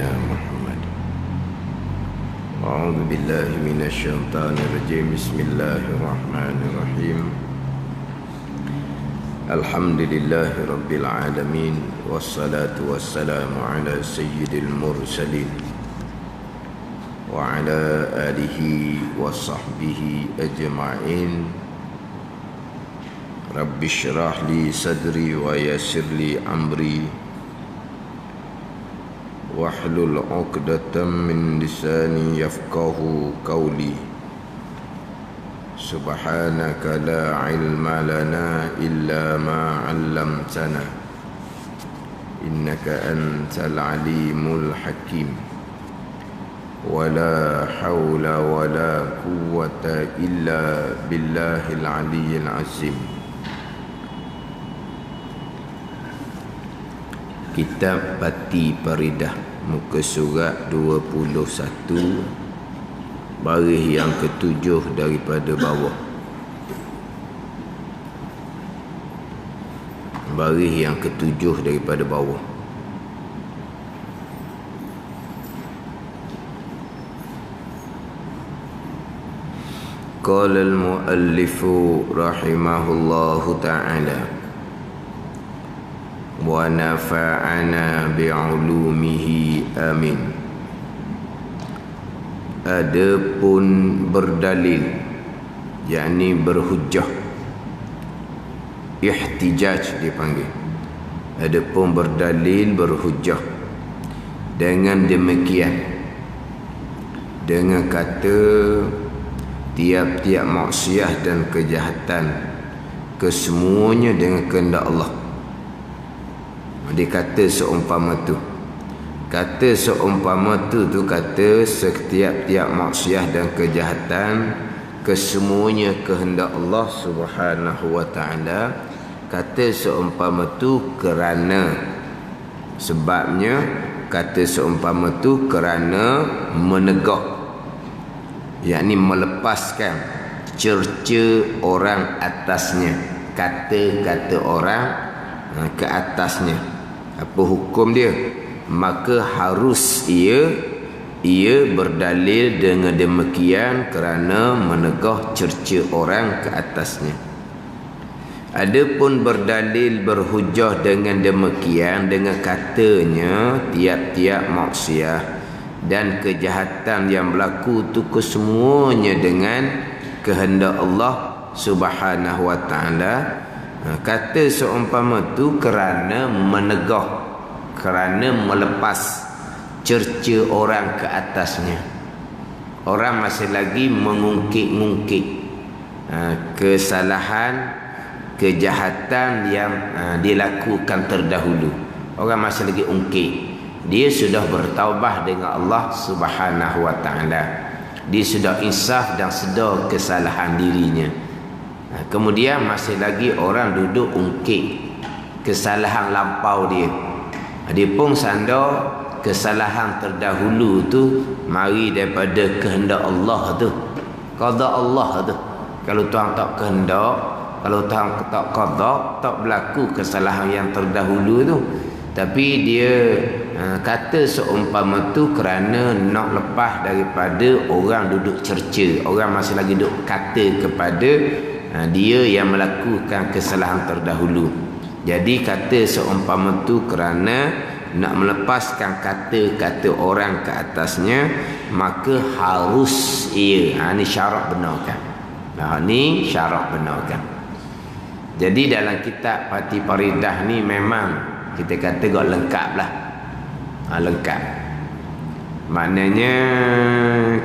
نبينا محمد. أعوذ بالله من الشيطان الرجيم. بسم الله الرحمن الرحيم. الحمد لله رب العالمين، والصلاة والسلام على سيد المرسلين وعلى آله وصحبه أجمعين. رب اشرح لي صدري ويسر لي أمري واحلل عقدة من لساني يفقه قولي. سبحانك لا علم لنا إلا ما علمتنا إنك أنت العليم الحكيم. ولا حول ولا قوة إلا بالله العلي العظيم. Kitab Pati Paridah, muka surat 21, baris yang ketujuh daripada bawah. Baris yang ketujuh daripada bawah. Qala al-muallifu rahimahullahu ta'ala wa nafa'ana bi'ulumihi amin. Adapun berdalil, yakni berhujjah, ihtijaj dipanggil. Adapun berdalil, berhujjah, dengan demikian, dengan kata tiap-tiap maksiat dan kejahatan kesemuanya dengan kehendak Allah. Dia kata seumpama tu. Kata seumpama tu kata setiap-tiap maksiat dan kejahatan kesemuanya kehendak Allah Subhanahu wa ta'ala. Kata seumpama tu kerana, sebabnya kata seumpama tu kerana menegah, yakni melepaskan cerca orang atasnya, kata-kata orang ke atasnya. Apa hukum dia? Maka harus ia berdalil dengan demikian kerana menegah cerca orang ke atasnya. Adapun berdalil, berhujjah dengan demikian, dengan katanya tiap-tiap maksiat dan kejahatan yang berlaku itu kesemuanya dengan kehendak Allah Subhanahu wa ta'ala. Kata seumpama tu kerana menegah, kerana melepas cerca orang ke atasnya. Orang masih lagi mengungkit-ungkit kesalahan, kejahatan yang dilakukan terdahulu. Orang masih lagi ungkit. Dia sudah bertaubah dengan Allah Subhanahu wa ta'ala. Dia sudah insaf dan sedar kesalahan dirinya. Kemudian masih lagi orang duduk ungkit kesalahan lampau dia. Dia pun sandar kesalahan terdahulu tu mari daripada kehendak Allah tu, qada Allah tu. Kalau Tuhan tak kehendak, kalau Tuhan tak qada, tak berlaku kesalahan yang terdahulu tu. Tapi dia kata seumpama tu kerana nak lepas daripada orang duduk cerca, orang masih lagi duduk kata kepada dia yang melakukan kesalahan terdahulu. Jadi kata seumpama tu kerana nak melepaskan kata-kata orang ke atasnya, maka harus ia. Ni syarat benarkan. Ni syarat benarkan. Jadi dalam kitab Pati Paridah ni memang kita kata gak lengkap lah. Lengkap. Maknanya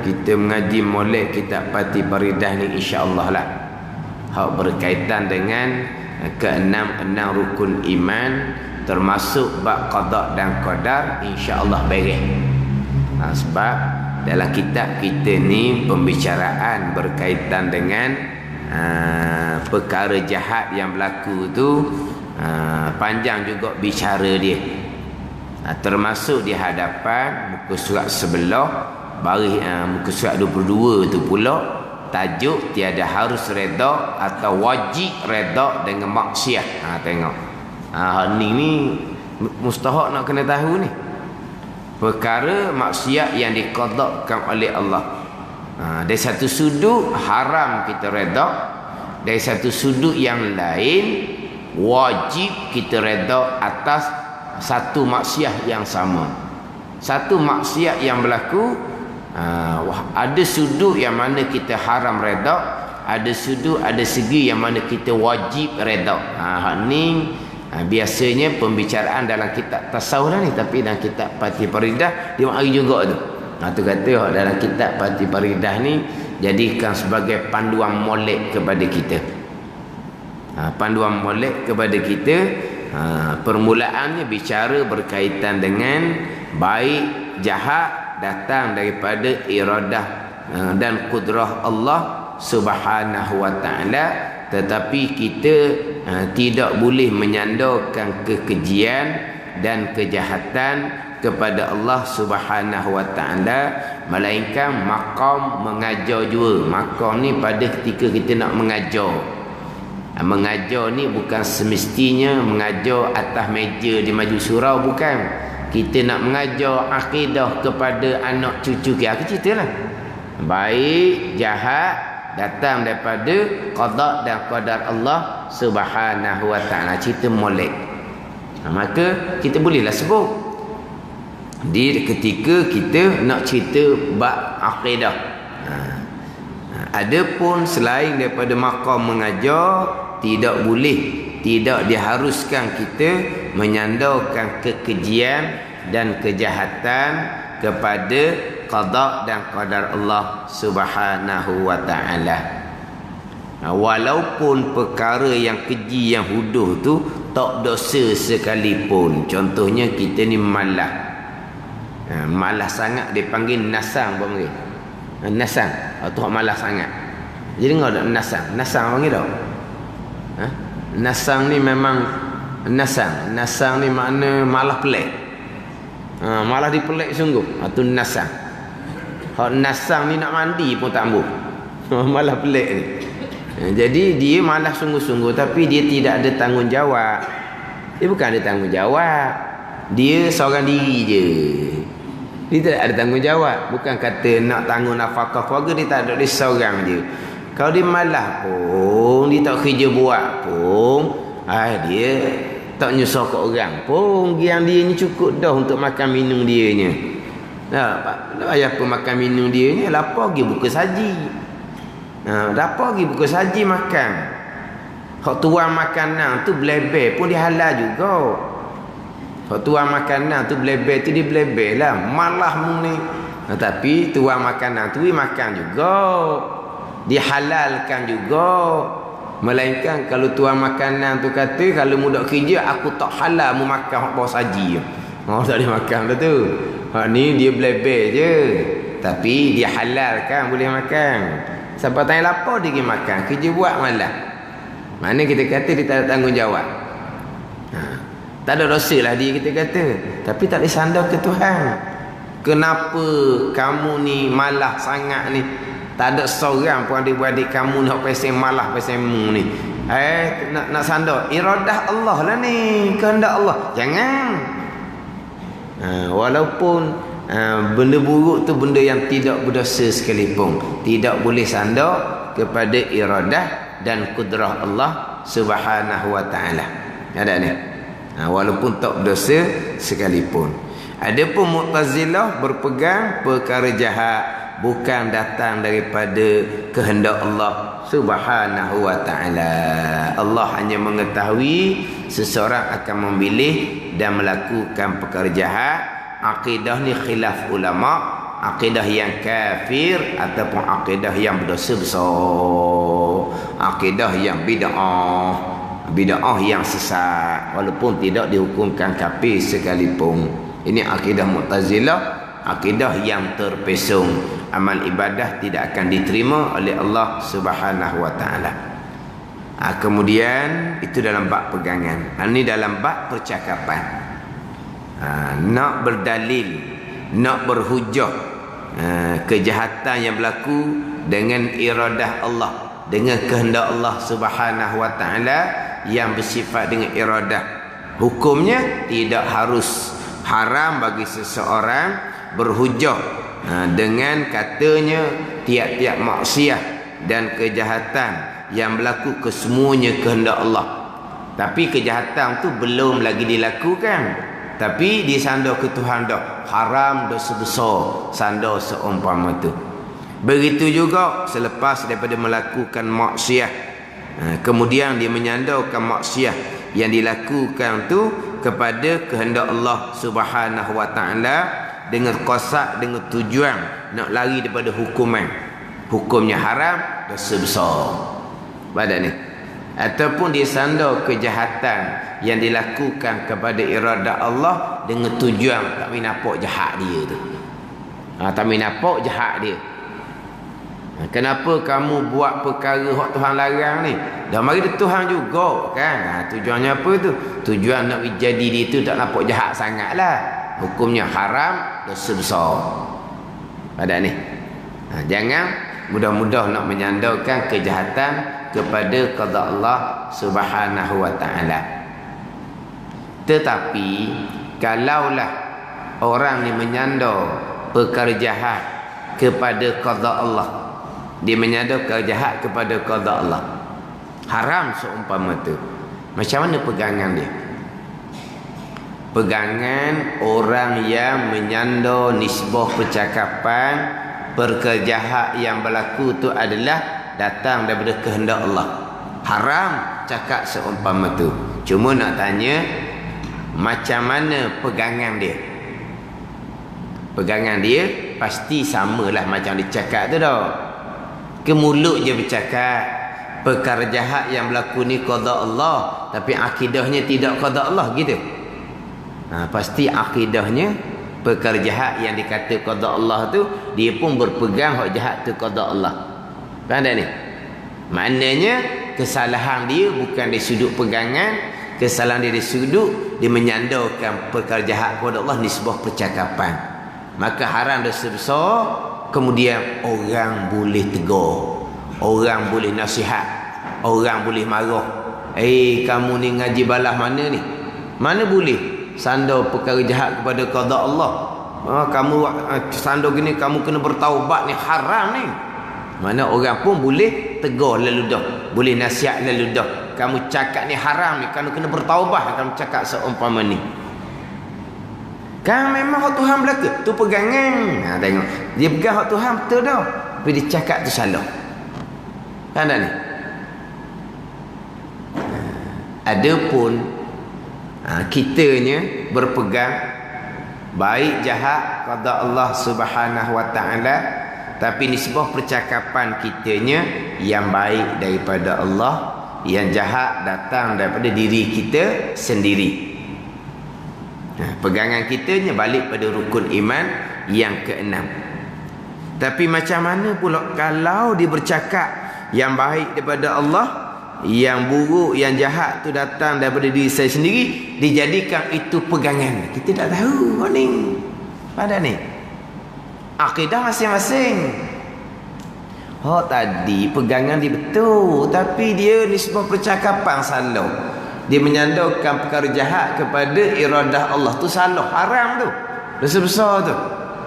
kita mengaji molek kitab Pati Paridah ni insya-Allah lah. Hak berkaitan dengan keenam rukun iman, termasuk bab qada dan qadar, insya-Allah beres. Sebab dalam kitab kita ni pembicaraan berkaitan dengan perkara jahat yang berlaku tu panjang juga bicara dia. Termasuk di hadapan muka surat sebelah, baris muka surat 22 tu pula, tajuk tiada harus redha atau wajib redha dengan maksiat. Tengok. Ni mustahak nak kena tahu ni. perkara maksiat yang diqadakkan oleh Allah. Dari satu sudut haram kita redha, dari satu sudut yang lain wajib kita redha atas satu maksiat yang sama. Satu maksiat yang berlaku, ada sudut yang mana kita haram redha, ada sudut, ada segi yang mana kita wajib redha. Hak ni biasanya pembicaraan dalam kitab tasawuf lah ni, tapi dalam kitab Fatih Faridah dia mari juga tu. Tu kata dalam kitab Fatih Faridah ni jadikan sebagai panduan molek kepada kita. Panduan molek kepada kita. Permulaannya bicara berkaitan dengan baik jahat datang daripada iradah dan kudrah Allah Subhanahu wa ta'ala, tetapi kita tidak boleh menyandarkan kekejian dan kejahatan kepada Allah Subhanahu wa ta'ala, melainkan maqam mengajar juga. Maqam ni pada ketika kita nak mengajar. Mengajar ni bukan semestinya mengajar atas meja di majlis surau, bukan. Kita nak mengajar akidah kepada anak cucu kita, ceritalah. Baik jahat datang daripada qada dan qadar Allah Subhanahu wa ta'ala, cerita molek. Maka kita bolehlah sebut di ketika kita nak cerita bab akidah. Adapun selain daripada maqam mengajar, tidak boleh, tidak diharuskan kita menyandarkan kekejian dan kejahatan kepada qada dan qadar Allah Subhanahu wa ta'ala. Walaupun perkara yang keji, yang huduh tu tak dosa sekalipun. Contohnya kita ni malas. Malas sangat dipanggil nasang, apa panggil? Nasang. Tu malas sangat. Jadi dengar tak nasang? Nasang panggil tak? Nasang ni memang nasang. Nasang ni makna malas pelik. Malas dipelik sungguh. Tu nasang. Hak nasang ni nak mandi pun tak ambuh. Malas pelik ni. Jadi dia malas sungguh-sungguh, tapi dia tidak ada tanggungjawab. Dia bukan ada tanggungjawab. Dia seorang diri je. Dia tidak ada tanggungjawab. Bukan kata nak tanggung nafkah keluarga, dia tak ada, dia seorang je. Kalau dia malas pun, dia tak kerja buat pun, dia tak nyusah ke orang pun. Yang dia ni cukup dah untuk makan minum dia nya. Tak payah apa makan minum dia ni, lapar pergi buka saji. Lapar pergi buka saji makan. Hak tuan makanan tu belebel pun dia halal juga. Hak tuan makanan tu belebel tu dia belebel lah. Malah mu ni. Tapi tuan makanan tu dia makan juga. Dihalalkan juga. Melainkan kalau tuan makanan tu kata, kalau mudak kerja aku tak halal mu makan hak bawah saji. Tak boleh makan dah tu. Hak ni dia belebel je. Tapi dia halalkan boleh makan. Siapa tanya lapar dia pergi makan, kerja buat malah. Mana kita kata dia tak ada tanggungjawab. Tak ada dosa lah dia, kita kata. Tapi tak boleh sandar ke Tuhan. Kenapa kamu ni malah sangat ni? Tak ada seorang pun adik-adik kamu nak pasal malah pasal mu ni. Nak sandar iradah Allah lah ni, kehendak Allah. Jangan. Walaupun benda buruk tu benda yang tidak berdosa sekalipun, tidak boleh sandar kepada iradah dan kudrah Allah Subhanahu wa ta'ala. Ada ni. Walaupun tak berdosa sekalipun. Adapun Mu'tazilah berpegang perkara jahat bukan datang daripada kehendak Allah Subhanahu wa ta'ala. Allah hanya mengetahui seseorang akan memilih dan melakukan perkara jahat. Akidah ni khilaf ulama, akidah yang kafir ataupun akidah yang berdosa besar, akidah yang bid'ah, bid'ah yang sesat walaupun tidak dihukumkan kafir sekalipun. Ini akidah Mu'tazilah, akidah yang terpesong. Amal ibadah tidak akan diterima oleh Allah Subhanahu wa ta'ala. Kemudian itu dalam bab pegangan. Ini dalam bab percakapan. Nak berdalil, nak berhujah kejahatan yang berlaku dengan iradah Allah, dengan kehendak Allah Subhanahu wa ta'ala yang bersifat dengan iradah. Hukumnya tidak harus Haram bagi seseorang berhujah dengan katanya tiap-tiap maksiat dan kejahatan yang berlaku kesemuanya kehendak Allah. Tapi kejahatan tu belum lagi dilakukan, tapi disandar ke Tuhan dah. Haram dosa besar sandar seumpama tu. Begitu juga selepas daripada melakukan maksiat, kemudian dia menyandarkan maksiat yang dilakukan tu kepada kehendak Allah Subhanahu wa taala dengan qasad, dengan tujuan nak lari daripada hukuman. Hukumnya haram, dosa besar. Pada ni. Ataupun dia sandar kejahatan yang dilakukan kepada iradah Allah dengan tujuan tak nampak jahat dia tu. Tak nampak jahat dia. Kenapa kamu buat perkara hak Tuhan larang ni? Dah mari dia Tuhan juga kan. Tujuannya apa tu? Tujuan nak jadi dia tu tak nampak jahat sangatlah. Hukumnya haram, dosa besar. Pada ni. Jangan mudah-mudah nak menyandarkan kejahatan kepada qada Allah Subhanahu wa taala. Tetapi kalaulah orang ni menyandar perkara jahat kepada qada Allah, dia menyandar perkara jahat kepada qada Allah, haram seumpama tu, macam mana pegangan dia? Pegangan orang yang menyandar nisbah percakapan perkara jahat yang berlaku tu adalah datang daripada kehendak Allah. Haram cakap seumpama tu. Cuma nak tanya macam mana pegangan dia? Pegangan dia pasti samalah macam dia cakap tu dah. Ke mulut je bercakap perkara jahat yang berlaku ni qada Allah, tapi akidahnya tidak qada Allah gitu. Pasti akidahnya perkara jahat yang dikata qada Allah tu, dia pun berpegang hak jahat tu qada Allah. Faham tak ni? Maknanya kesalahan dia bukan dari sudut pegangan, kesalahan dia dari sudut dia menyandarkan perkara jahat kepada Allah nisbah percakapan. Maka haram dosa besar. Kemudian orang boleh tegur, orang boleh nasihat, orang boleh marah. Kamu ni ngaji balas mana ni? Mana boleh sandar perkara jahat kepada qada Allah. Kamu sandar gini, kamu kena bertaubat ni, haram ni. Mana orang pun boleh tegur lalu dah, boleh nasihat lalu dah. Kamu cakap ni haram ni, kamu kena bertaubat. Kamu cakap seumpama ni kan memang hak Tuhan belaka tu pegangan. Tengok dia pegang hak Tuhan betul dah, tapi dia cakap tu salah. Kan tak ni? Adapun kitanya berpegang baik jahat pada Allah Subhanahu wa taala, tapi nisbah percakapan kitanya yang baik daripada Allah, yang jahat datang daripada diri kita sendiri. Pegangan kitanya balik pada rukun iman yang keenam. Tapi macam mana pula kalau dia bercakap yang baik daripada Allah, yang buruk, yang jahat tu datang daripada diri saya sendiri, dijadikan itu pegangan? Kita tak tahu ni. Pada ni akidah masing-masing. Tadi pegangan dia betul, tapi dia nisbah percakapan salah. Dia menyandarkan perkara jahat kepada iradah Allah tu salah, haram tu, dosa besar tu.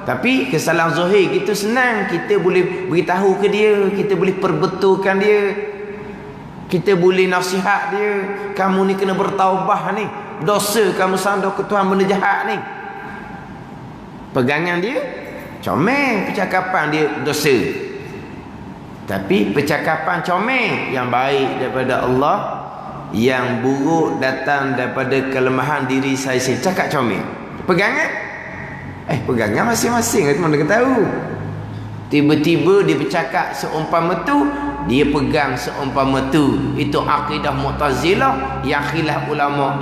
Tapi kesalahan zahir itu senang, kita boleh beritahu ke dia, kita boleh perbetulkan dia, kita boleh nasihat dia. Kamu ni kena bertaubah ni, dosa kamu sandar ke Tuhan benda jahat ni. Pegangan dia comel, percakapan dia dosa. Tapi percakapan comel yang baik daripada Allah, yang buruk datang daripada kelemahan diri saya sendiri, cakap comel. Pegangan pegangan masing-masing, mana kita tahu. Tiba-tiba dia bercakap seumpama tu, dia pegang seumpama tu. Itu akidah Mu'tazilah yang khilaf ulama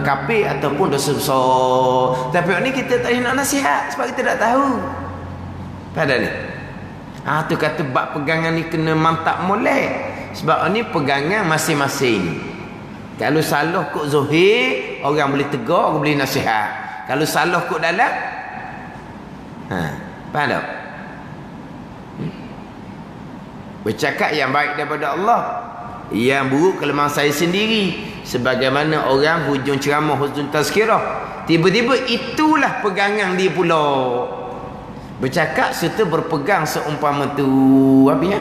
kafir ataupun dosa besar. Tapi ni kita tak nak nasihat sebab kita tak tahu. Pada ni tu kata bab pegangan ni kena mantap molek. Sebab ni pegangan masing-masing. Kalau salah kok zahir, orang boleh tegur, orang boleh nasihat. Kalau salah kok dalam, faham tak? Bercakap yang baik daripada Allah, yang buruk kelemahan saya sendiri. Sebagaimana orang hujung ceramah, hujung tazkirah, Tiba-tiba itulah pegangan dia pula. Bercakap serta berpegang seumpama tu apa ya?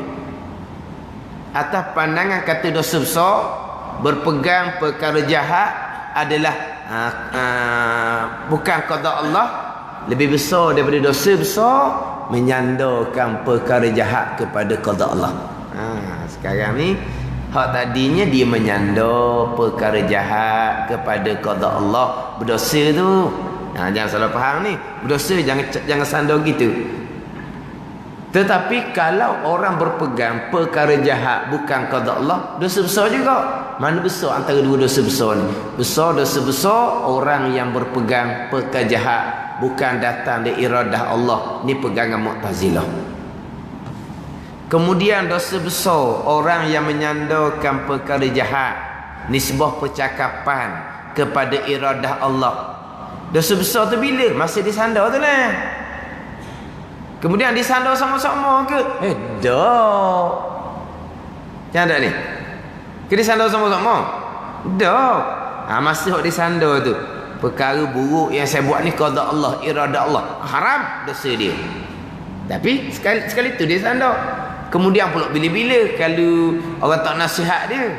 Atas pandangan kata dosa besar, berpegang perkara jahat adalah bukan qada Allah, lebih besar daripada dosa besar, menyandarkan perkara jahat kepada qada Allah. Sekarang ni hak tadinya dia menyandar perkara jahat kepada qada Allah, berdosa tu. Jangan salah faham ni. Berdosa jangan sandar gitu. Tetapi kalau orang berpegang perkara jahat bukan qada Allah, dosa besar juga. Mana besar antara dua dosa besar ni? Dosa besar orang yang berpegang perkara jahat bukan datang dari iradah Allah. Ni pegangan Mu'tazilah. Kemudian dosa besar orang yang menyandarkan perkara jahat, nisbah percakapan kepada iradah Allah. Dosa besar tu bila? Masa disandar tu lah. Kemudian disandar sama-sama ke? Dah. Macam ada ni? Ke disandar sama-sama? Dah. Masa hak disandar tu, perkara buruk yang saya buat ni qada Allah, iradah Allah, haram dosa dia. Tapi sekali tu dia sandar. Kemudian pula bila-bila kalau orang tak nasihat dia.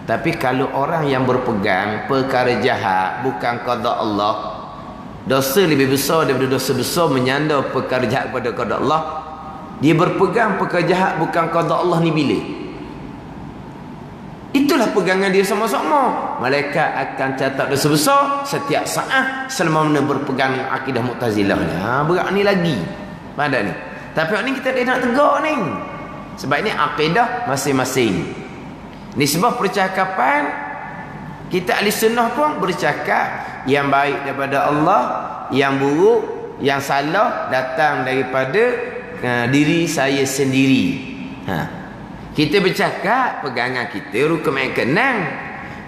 Tapi kalau orang yang berpegang perkara jahat bukan qada Allah, dosa lebih besar daripada dosa besar menyandar perkara jahat kepada qada Allah, dia berpegang perkara jahat bukan qada Allah ni bila? Itulah pegangan dia sama-sama. Malaikat akan catat dosa besar setiap saat selama mana berpegang akidah Mu'tazilah ni. Berat ni lagi. Pada ni. Tapi ni kita nak tegak ni. Sebab ini akidah masing-masing. Nisbah percakapan, kita ahli sunnah pun bercakap yang baik daripada Allah, yang buruk, yang salah datang daripada diri saya sendiri. Kita bercakap, pegangan kita rukun yang keenam.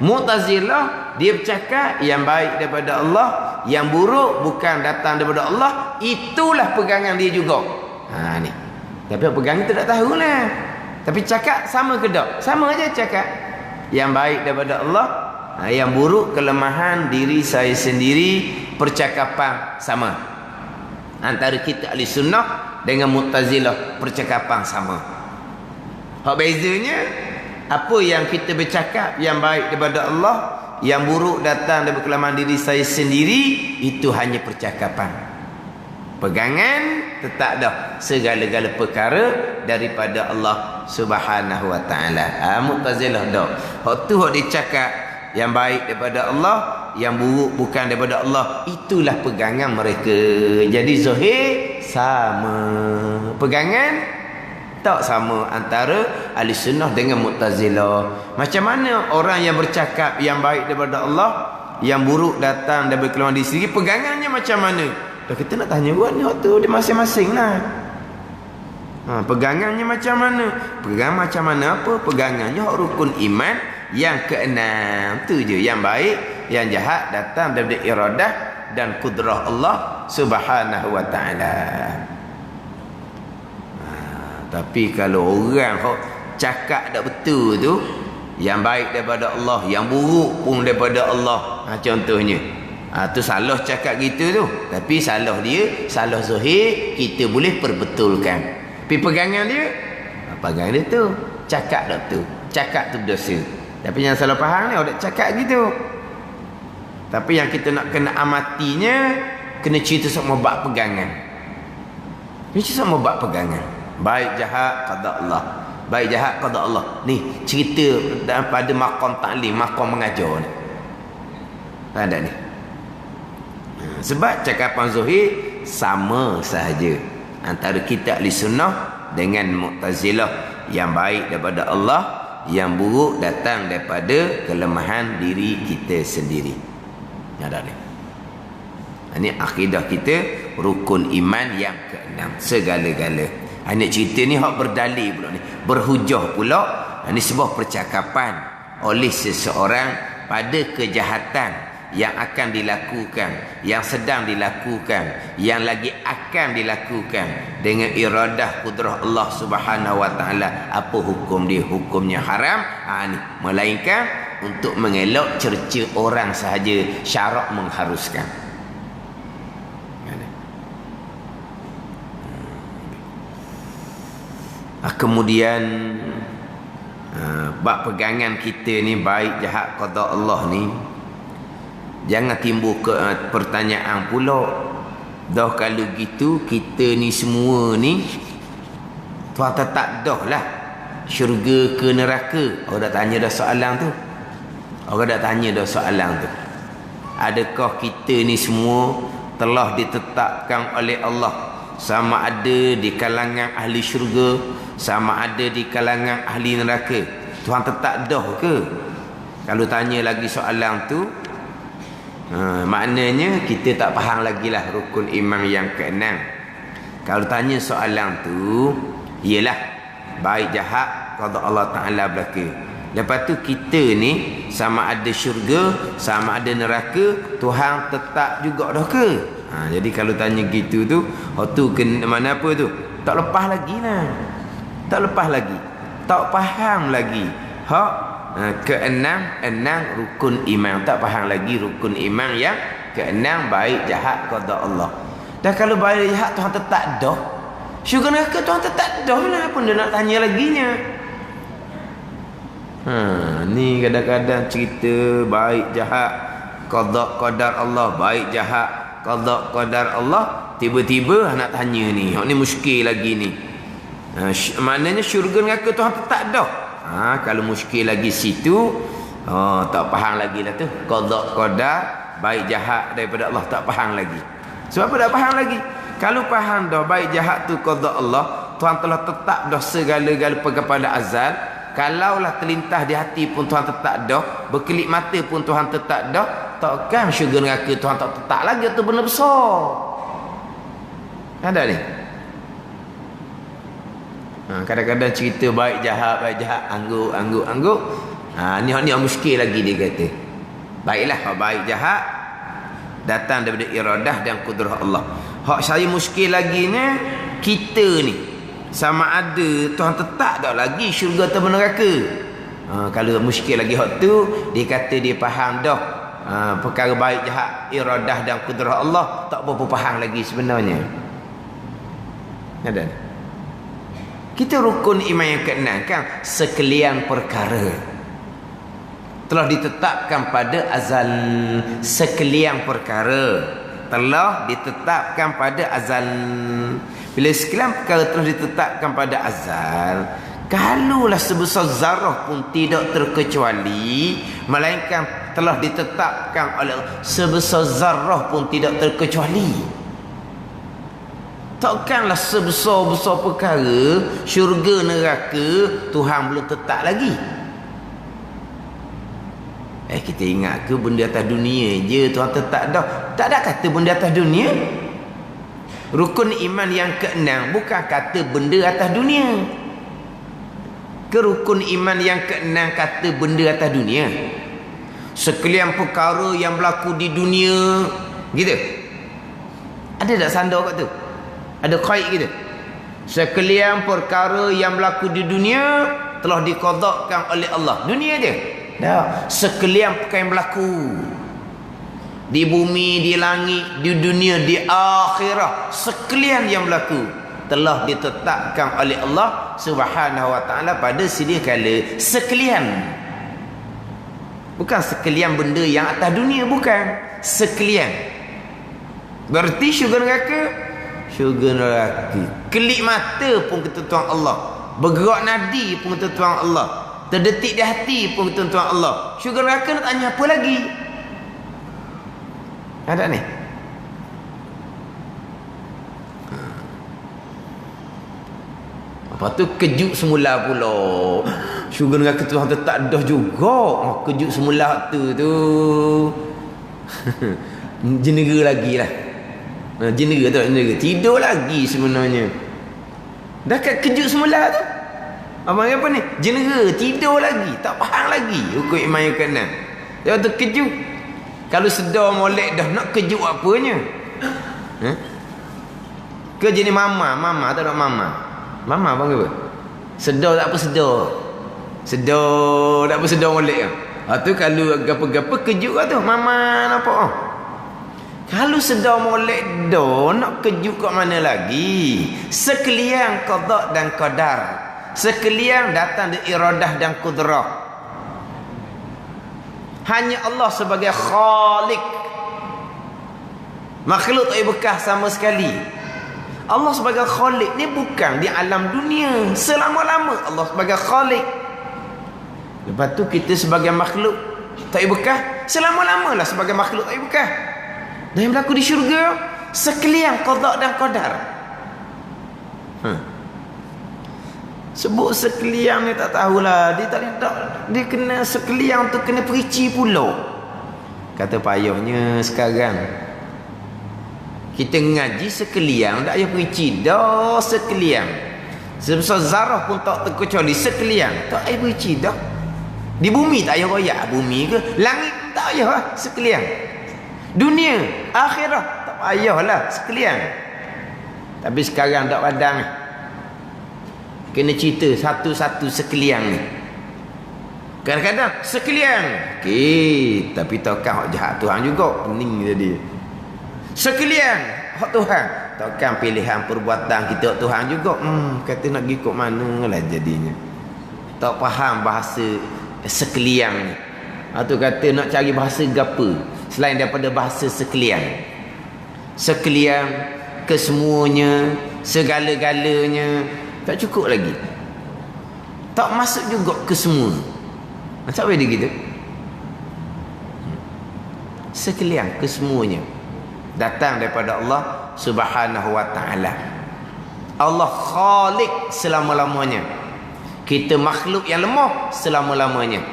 Mu'tazilah dia bercakap yang baik daripada Allah, yang buruk bukan datang daripada Allah. Itulah pegangan dia juga. Ni. Tapi pegangan tu tak tahulah. Tapi cakap sama ke tak? Sama aja cakap. Yang baik daripada Allah, yang buruk kelemahan diri saya sendiri, percakapan sama. Antara kita ahli sunnah dengan Mu'tazilah percakapan sama. Hak bezanya, apa yang kita bercakap yang baik daripada Allah, yang buruk datang daripada kelemahan diri saya sendiri, itu hanya percakapan. Pegangan tetap dah segala-gala perkara daripada Allah Subhanahu wa taala. Mu'tazilah dah. Hak tu hak dicakap yang baik daripada Allah, yang buruk bukan daripada Allah, itulah pegangan mereka. Jadi zahir sama. Pegangan tak sama antara ahli sunnah dengan Mu'tazilah. Macam mana orang yang bercakap yang baik daripada Allah, yang buruk datang daripada kelemahan diri sendiri, pegangannya macam mana? Kita nak tanya buat ni waktu dia masing-masing lah. Pegangannya macam mana? Pegangan macam mana apa? Pegangannya rukun iman yang keenam tu je. Yang baik, yang jahat datang daripada iradah dan kudrah Allah Subhanahu wa ta'ala. Tapi kalau orang cakap tak betul tu, yang baik daripada Allah, yang buruk pun daripada Allah, contohnya tu salah cakap gitu tu. Tapi salah dia, salah zahir, kita boleh perbetulkan. Tapi pegangan dia, pegangan dia tu cakap tak tu, cakap tu berdosa. Tapi yang salah faham ni orang cakap gitu. Tapi yang kita nak kena amatinya, kena cerita sama bab pegangan. Kena cerita sama bab pegangan. Baik jahat qada Allah, baik jahat qada Allah. Ni cerita pada maqam ta'lim, maqam mengajar ni. Ada ni. Sebab cakapan zahir sama sahaja antara kita ahli sunnah dengan Mu'tazilah. Yang baik daripada Allah, yang buruk datang daripada kelemahan diri kita sendiri. Ada ni. Ini akidah kita, rukun iman yang keenam, segala-gala. Ini cerita ni hak berdalil pula ni, berhujah pula. Ini sebuah percakapan oleh seseorang pada kejahatan yang akan dilakukan, yang sedang dilakukan, yang lagi akan dilakukan dengan iradah kudrah Allah Subhanahu wa taala. Apa hukum dia? Hukumnya haram. Ni melainkan untuk mengelak cerca orang sahaja syarak mengharuskan. Kemudian bab pegangan kita ni baik jahat qada Allah ni, jangan timbul pertanyaan pula, dah kalau gitu kita ni semua ni Tuhan tak dah lah syurga ke neraka. Orang dah tanya dah soalan tu. Orang dah tanya dah soalan tu. Adakah kita ni semua telah ditetapkan oleh Allah sama ada di kalangan ahli syurga, sama ada di kalangan ahli neraka? Tuhan tetap dah ke? Kalau tanya lagi soalan tu, maknanya kita tak faham lagi lah rukun iman yang keenam. Kalau tanya soalan tu, ialah baik jahat qada Allah Ta'ala belaka. Lepas tu kita ni sama ada syurga, sama ada neraka, Tuhan tetap juga dah ke? Jadi kalau tanya gitu tu, tu mana apa tu? Tak lepas lagi lah. Tak lepas lagi. Tak faham lagi. Enam rukun iman. Tak faham lagi rukun iman yang keenam baik jahat qada Allah. Dan kalau baik jahat Tuhan tetap dah, syurga neraka Tuhan tetap dah lah. Apa dia nak tanya lagi nya? Ni kadang-kadang cerita baik jahat qada qadar Allah, baik jahat qada qadar Allah, tiba-tiba nak tanya ni. Hak ni muskil lagi ni. Maknanya syurga neraka Tuhan tetap dah. Kalau muskil lagi situ, tak faham lagi lah tu. Qada qadar baik jahat daripada Allah, tak faham lagi. Sebab apa tak faham lagi? Kalau faham dah baik jahat tu qada Allah, Tuhan telah tetap dah segala-gala kepada azal. Kalaulah terlintas di hati pun Tuhan tetap dah, berkelip mata pun Tuhan tetap dah, takkan syurga neraka Tuhan tak tetap lagi? Itu benda besar. Ada ni. Kadang-kadang cerita baik jahat, angguk. Ni muskil lagi dia kata. Baiklah, baik jahat datang daripada iradah dan kudrah Allah. Hak saya muskil lagi ni, kita ni sama ada Tuhan tetap tak lagi syurga atau neraka. Kalau muskil lagi hak tu, dia kata dia faham dah perkara baik jahat iradah dan kudrah Allah, tak berapa faham lagi sebenarnya. Ada. Kita rukun iman yang keenam kan, sekalian perkara telah ditetapkan pada azal. Sekalian perkara telah ditetapkan pada azal. Bila sekalian perkara telah ditetapkan pada azal, kalaulah sebesar zarah pun tidak terkecuali, melainkan telah ditetapkan oleh sebesar zarah pun tidak terkecuali. Takkanlah sebesar-besar perkara syurga neraka Tuhan belum tetap lagi. Kita ingat ke benda atas dunia je Tuhan tetap dah? Tak ada kata benda atas dunia. Rukun iman yang keenam bukan kata benda atas dunia. Ke rukun iman yang keenam kata benda atas dunia? Sekalian perkara yang berlaku di dunia, gitu. Ada tak sandar kat tu? Ada kait gitu. Sekalian perkara yang berlaku di dunia telah diqadakkan oleh Allah. Dunia je. Dah. Sekalian perkara yang berlaku di bumi, di langit, di dunia, di akhirat, sekalian yang berlaku telah ditetapkan oleh Allah Subhanahu wa taala pada sedia kala. Sekalian. Bukan sekalian benda yang atas dunia, bukan. Sekalian. Berarti syurga neraka, syurga neraka. Kelip mata pun ketentuan Allah. Bergerak nadi pun ketentuan Allah. Terdetik di hati pun ketentuan Allah. Syurga neraka nak tanya apa lagi? Ada ni. Lepas tu kejut semula pula. Syurga neraka Tuhan tetap dah juga. Kejut semula tu jenera lagi lah. Jenera tu, jenera. Tidur lagi sebenarnya. Dah kat kejut semula tu. Abang apa ni? Jenera, tidur lagi. Tak faham lagi hukum iman yang keenam. Lepas tu kejut. Kalau sedar molek dah, nak kejut apanya? Ke jenis mama tak nak mama. Mama abang apa? Sedar tak apa sedar. Sedar tak apa sedar molek kan? Tu kalau gapa-gapa kejut lah tu. Mama nampak oh. Kalau sedar molek dah nak kejut kat mana lagi? Sekalian qada dan qadar. Sekalian datang dari iradah dan kudrah. Hanya Allah sebagai khalik. Makhluk tak bekas sama sekali. Allah sebagai khalik ni bukan di alam dunia. Selama-lama Allah sebagai khalik. Lepas tu kita sebagai makhluk tak bekas. Selama-lama lah sebagai makhluk tak bekas. Dan yang berlaku di syurga sekalian qada dan qadar. Sebut sekalian ni tak tahulah. Dia tak dia kena sekalian tu kena perici pula. Kata payahnya sekarang kita ngaji sekalian tak payah perici dah sekalian. Sebesar zarah pun tak terkecuali sekalian. Tak payah perici dah. Di bumi tak payah royak bumi ke, langit tak payah lah sekalian. Dunia, akhirah tak payahlah sekalian. Tapi sekarang tak padang ni. Kena cerita satu-satu sekalian ni. Kadang-kadang sekalian. Okey, tapi takkan hak jahat Tuhan juga. Pening tadi. Sekalian hak Tuhan. Takkan pilihan perbuatan kita hak Tuhan juga. Kata nak pergi kok mana lah jadinya. Tak faham bahasa sekalian ni. Tu kata nak cari bahasa gapa selain daripada bahasa sekalian. Sekalian, kesemuanya, segala-galanya tak cukup lagi. Tak masuk juga ke semua. Macam mana dia gitu? Sekalian, kesemuanya datang daripada Allah Subhanahu wa ta'ala. Allah khalik selama-lamanya. Kita makhluk yang lemah selama-lamanya.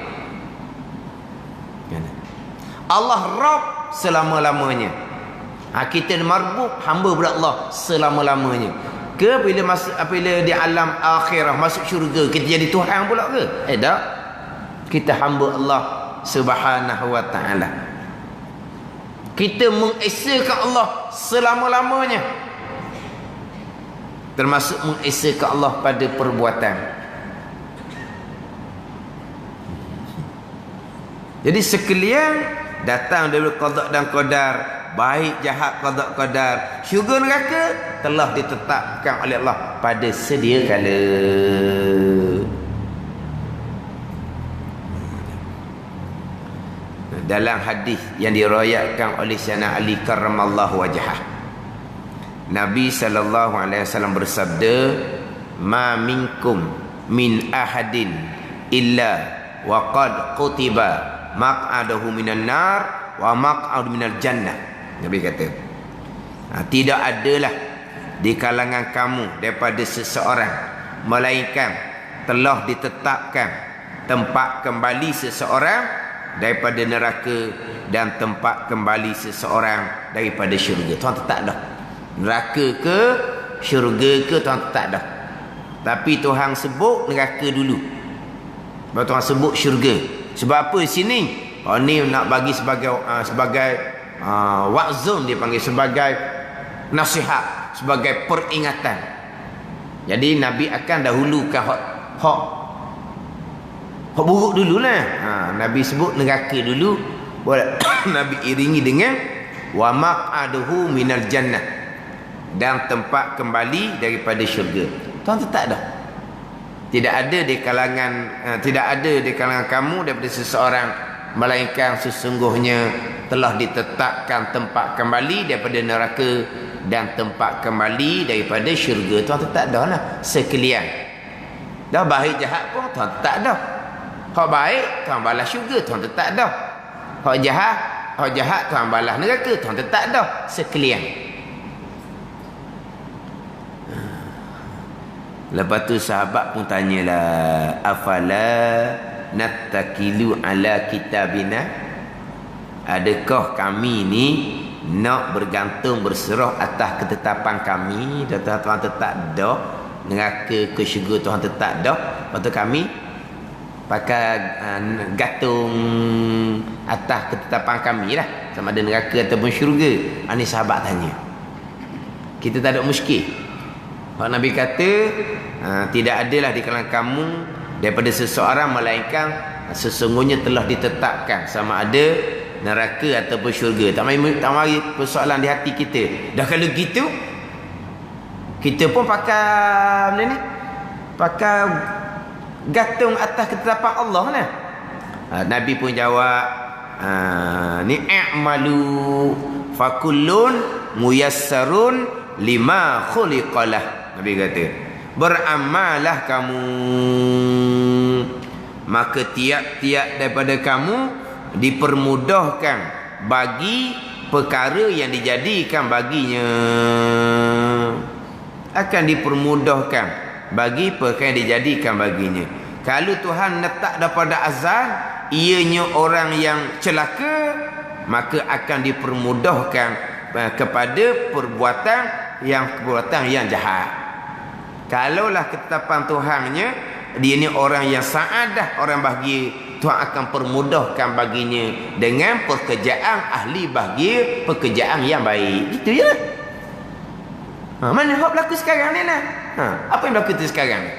Allah Rabb selama-lamanya. Kita marbub hamba kepada Allah selama-lamanya. Ke bila masuk bila di alam akhirah masuk syurga kita jadi Tuhan pula ke? Tak. Kita hamba Allah Subhanahu wa ta'ala. Kita mengesakan Allah selama-lamanya. Termasuk mengesakan Allah pada perbuatan. Jadi sekalian datang dari qada dan qadar, baik jahat qada qadar, syurga neraka telah ditetapkan oleh Allah pada sedia kala. Dalam hadis yang diriwayatkan oleh Sayyidina Ali karramallahu wajhah, Nabi sallallahu alaihi wasallam bersabda, "Ma minkum min ahadin illa wa qad kutiba maq'adahu minan nar wa maq'adu minal jannah." Nabi kata, tidak adalah di kalangan kamu daripada seseorang melainkan telah ditetapkan tempat kembali seseorang daripada neraka dan tempat kembali seseorang daripada syurga. Tuhan tetap dah. Neraka ke syurga ke Tuhan tetap dah. Tapi Tuhan sebut neraka dulu. Baru Tuhan sebut syurga. Sebab apa di sini? Ni nak bagi sebagai wa'zun, dia panggil sebagai nasihat, sebagai peringatan. Jadi Nabi akan dahulukan hak buruk dululah. Nabi sebut neraka dulu, boleh Nabi iringi dengan wa maq'aduhu minal jannah, dan tempat kembali daripada syurga. Tuhan tetap dah. Tidak ada di kalangan kamu daripada seseorang melainkan sesungguhnya telah ditetapkan tempat kembali daripada neraka dan tempat kembali daripada syurga. Tuhan tetap dah lah sekalian. Dah baik jahat pun Tuhan tetap dah. Hak baik Tuhan balas syurga, Tuhan tetap dah. Hak jahat Tuhan balas neraka, Tuhan tetap dah sekalian. Lepas tu sahabat pun tanyalah, afala nattakilu ala kitabina? Adakah kami ni nak bergantung berserah atas ketetapan kami? Tuhan tetap dah, neraka ke syurga Tuhan tetap dah. Lepas tu kami pakai gantung atas ketetapan kami lah, sama ada neraka ataupun syurga. Ini sahabat tanya. Kita tak ada muskil. Pak Nabi kata, tidak adalah di kalangan kamu daripada seseorang melainkan sesungguhnya telah ditetapkan sama ada neraka ataupun syurga. Tak mari persoalan di hati kita. Dah kalau gitu, kita pun pakai benda ni, pakai gantung atas ketetapan Allah lah. Nabi pun jawab, ni i'malu fakullun muyassarun lima khuliqalah. Nabi kata, beramallah kamu, maka tiap-tiap daripada kamu dipermudahkan bagi perkara yang dijadikan baginya. Akan dipermudahkan bagi perkara yang dijadikan baginya. Kalau Tuhan letak daripada azal ianya orang yang celaka, maka akan dipermudahkan kepada perbuatan yang jahat. Kalaulah ketetapan Tuhannya dia ni orang yang saadah, orang bahagia, Tuhan akan permudahkan baginya dengan pekerjaan ahli bahagia, pekerjaan yang baik. Gitu je lah. Mana hak berlaku sekarang ni lah. Apa yang berlaku sekarang ni?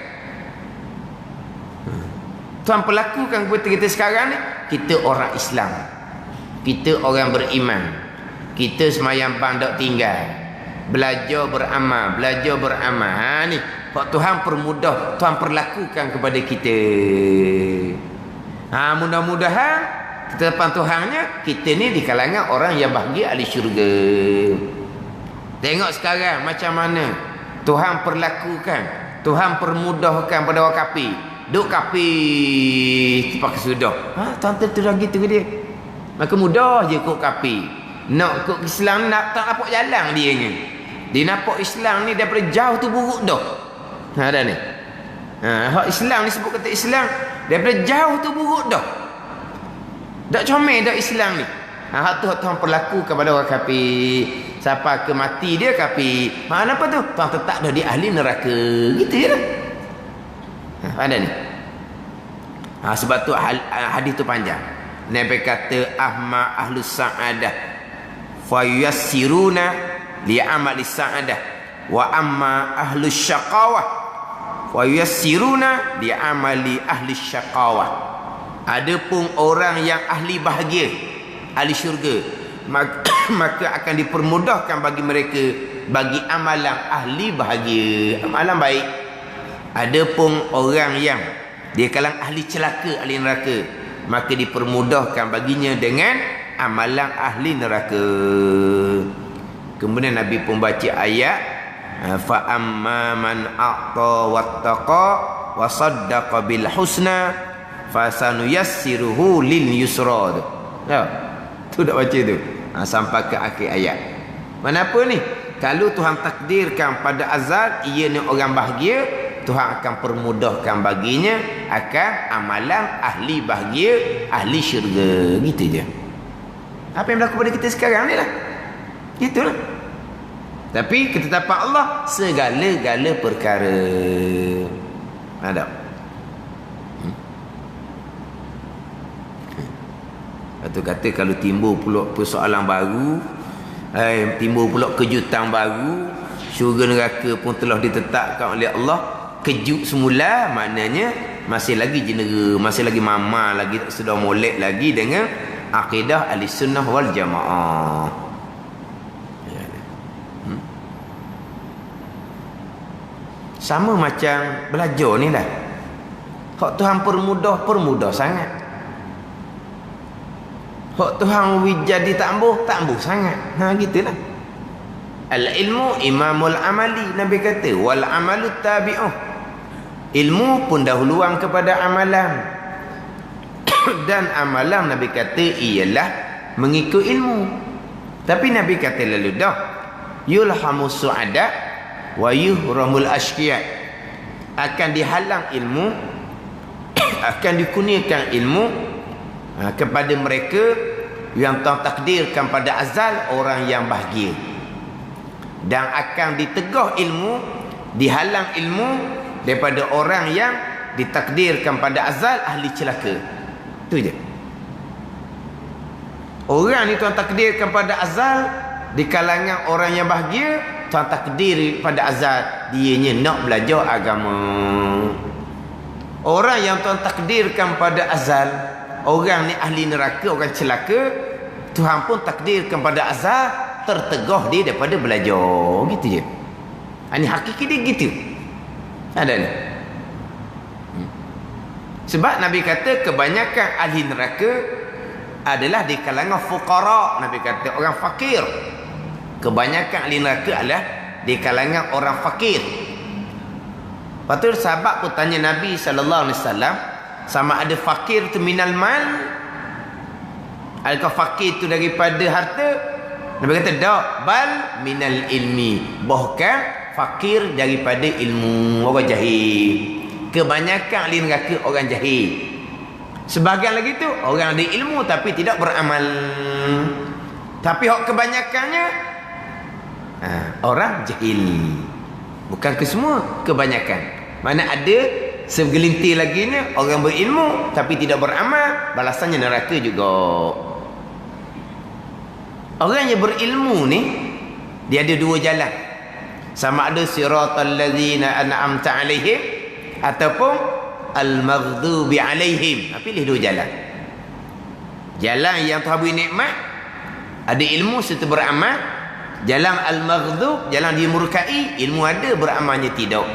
Tuhan perlakukan kepada kita sekarang ni, kita orang Islam, kita orang beriman, kita semayang bandar tinggal, belajar beramal. Ni Pak Tuhan permudah, Tuhan perlakukan kepada kita. Mudah-mudahan ketetapan Tuhannya kita ni di kalangan orang yang bahagia ahli syurga. Tengok sekarang macam mana Tuhan perlakukan, Tuhan permudahkan pada orang kafir. Duk kafir pakai sudah. Tuhan tentu dah gitu ke dia. Maka mudah je kok kafir. Nak kok Islam nak tak nampak jalan dia ni. Dia nampak Islam ni daripada jauh tu buruk dah. Ada ni. Hak Islam ni sebut kata Islam daripada jauh tu buruk dah. Tak comel dah Islam ni. Hak tu Tuhan perlaku kepada orang kafir. Siapa ke mati dia kafir. Apa tu? Tuhan tetap dah dia ahli neraka. Gitu je lah. Ada ni. Sebab tu hadis tu panjang. Nabi kata ahma ahlus sa'adah fayassiruna li amali sa'adah wa amma ahlus syaqawah fayassiruna li amali ahli syaqawah. Adapun orang yang ahli bahagia, ahli syurga, maka akan dipermudahkan bagi mereka bagi amalan ahli bahagia, amalan baik. Adapun orang yang dia kalangan ahli celaka, ahli neraka, maka dipermudahkan baginya dengan amalan ahli neraka. Kemudian Nabi pun baca ayat fa amma man a'ta wattaqa wa saddaqa bil husna fasanuyassiruhu lil yusra. Ya, tu dak baca tu. Sampai ke akhir ayat. Kenapa ni? Kalau Tuhan takdirkan pada azal ia ni orang bahagia, Tuhan akan permudahkan baginya akan amalan ahli bahagia, ahli syurga. Gitu je. Apa yang berlaku pada kita sekarang ni lah. Gitulah. Tapi ketetapan Allah segala-gala perkara. Ada. Lepas tu kata kalau timbul pula persoalan baru, timbul pula kejutan baru, syurga neraka pun telah ditetapkan oleh Allah, kejut semula, maknanya masih lagi jenera, masih lagi mama lagi, tak sudah molek lagi dengan akidah ahli sunnah wal jamaah. Sama macam belajar ni lah. Hak Tuhan permudah sangat. Hak Tuhan jadi tambuh sangat. Gitulah. Al-ilmu imamul amali, Nabi kata, wal amalu tabi'uh. Ilmu pun dahuluan kepada amalan. Dan amalan Nabi kata ialah mengikut ilmu. Tapi Nabi kata lalu dah, yulhamus su'ada wa yuhramul ashqiya. Akan dihalang ilmu, akan dikurniakan ilmu kepada mereka yang Tuhan takdirkan pada azal orang yang bahagia, dan akan ditegah ilmu, dihalang ilmu daripada orang yang ditakdirkan pada azal ahli celaka. Itu je. Orang ni Tuhan takdirkan pada azal di kalangan orang yang bahagia, Tuhan takdir pada azal dianya nak belajar agama. Orang yang Tuhan takdirkan pada azal, orang ni ahli neraka, orang celaka, Tuhan pun takdirkan pada azal tertegah dia daripada belajar. Gitu je. Ini hakiki dia gitu. Ada ni. Sebab Nabi kata kebanyakan ahli neraka adalah di kalangan fuqara. Nabi kata orang fakir. Kebanyakan ahli neraka adalah di kalangan orang fakir. Lepas tu sahabat pun tanya Nabi SAW, sama ada fakir tu minal mal, adakah fakir tu daripada harta? Nabi kata tak, bal minal ilmi, bahkan fakir daripada ilmu. Orang jahil. Kebanyakan ahli neraka orang jahil. Sebahagian lagi tu orang ada ilmu tapi tidak beramal. Tapi hak kebanyakannya orang jahil. Bukan ke semua, kebanyakan. Mana ada segelintir lagi ni orang berilmu tapi tidak beramal, balasannya neraka juga. Orang yang berilmu ni dia ada dua jalan. Sama ada siratal ladzina an'amta alaihim ataupun al-maghdubi alaihim. Pilih dua jalan. Jalan yang Tuhan beri nikmat, ada ilmu serta beramal. Jalan al-maghdub, jalan dimurkai, ilmu ada, beramalnya tidak.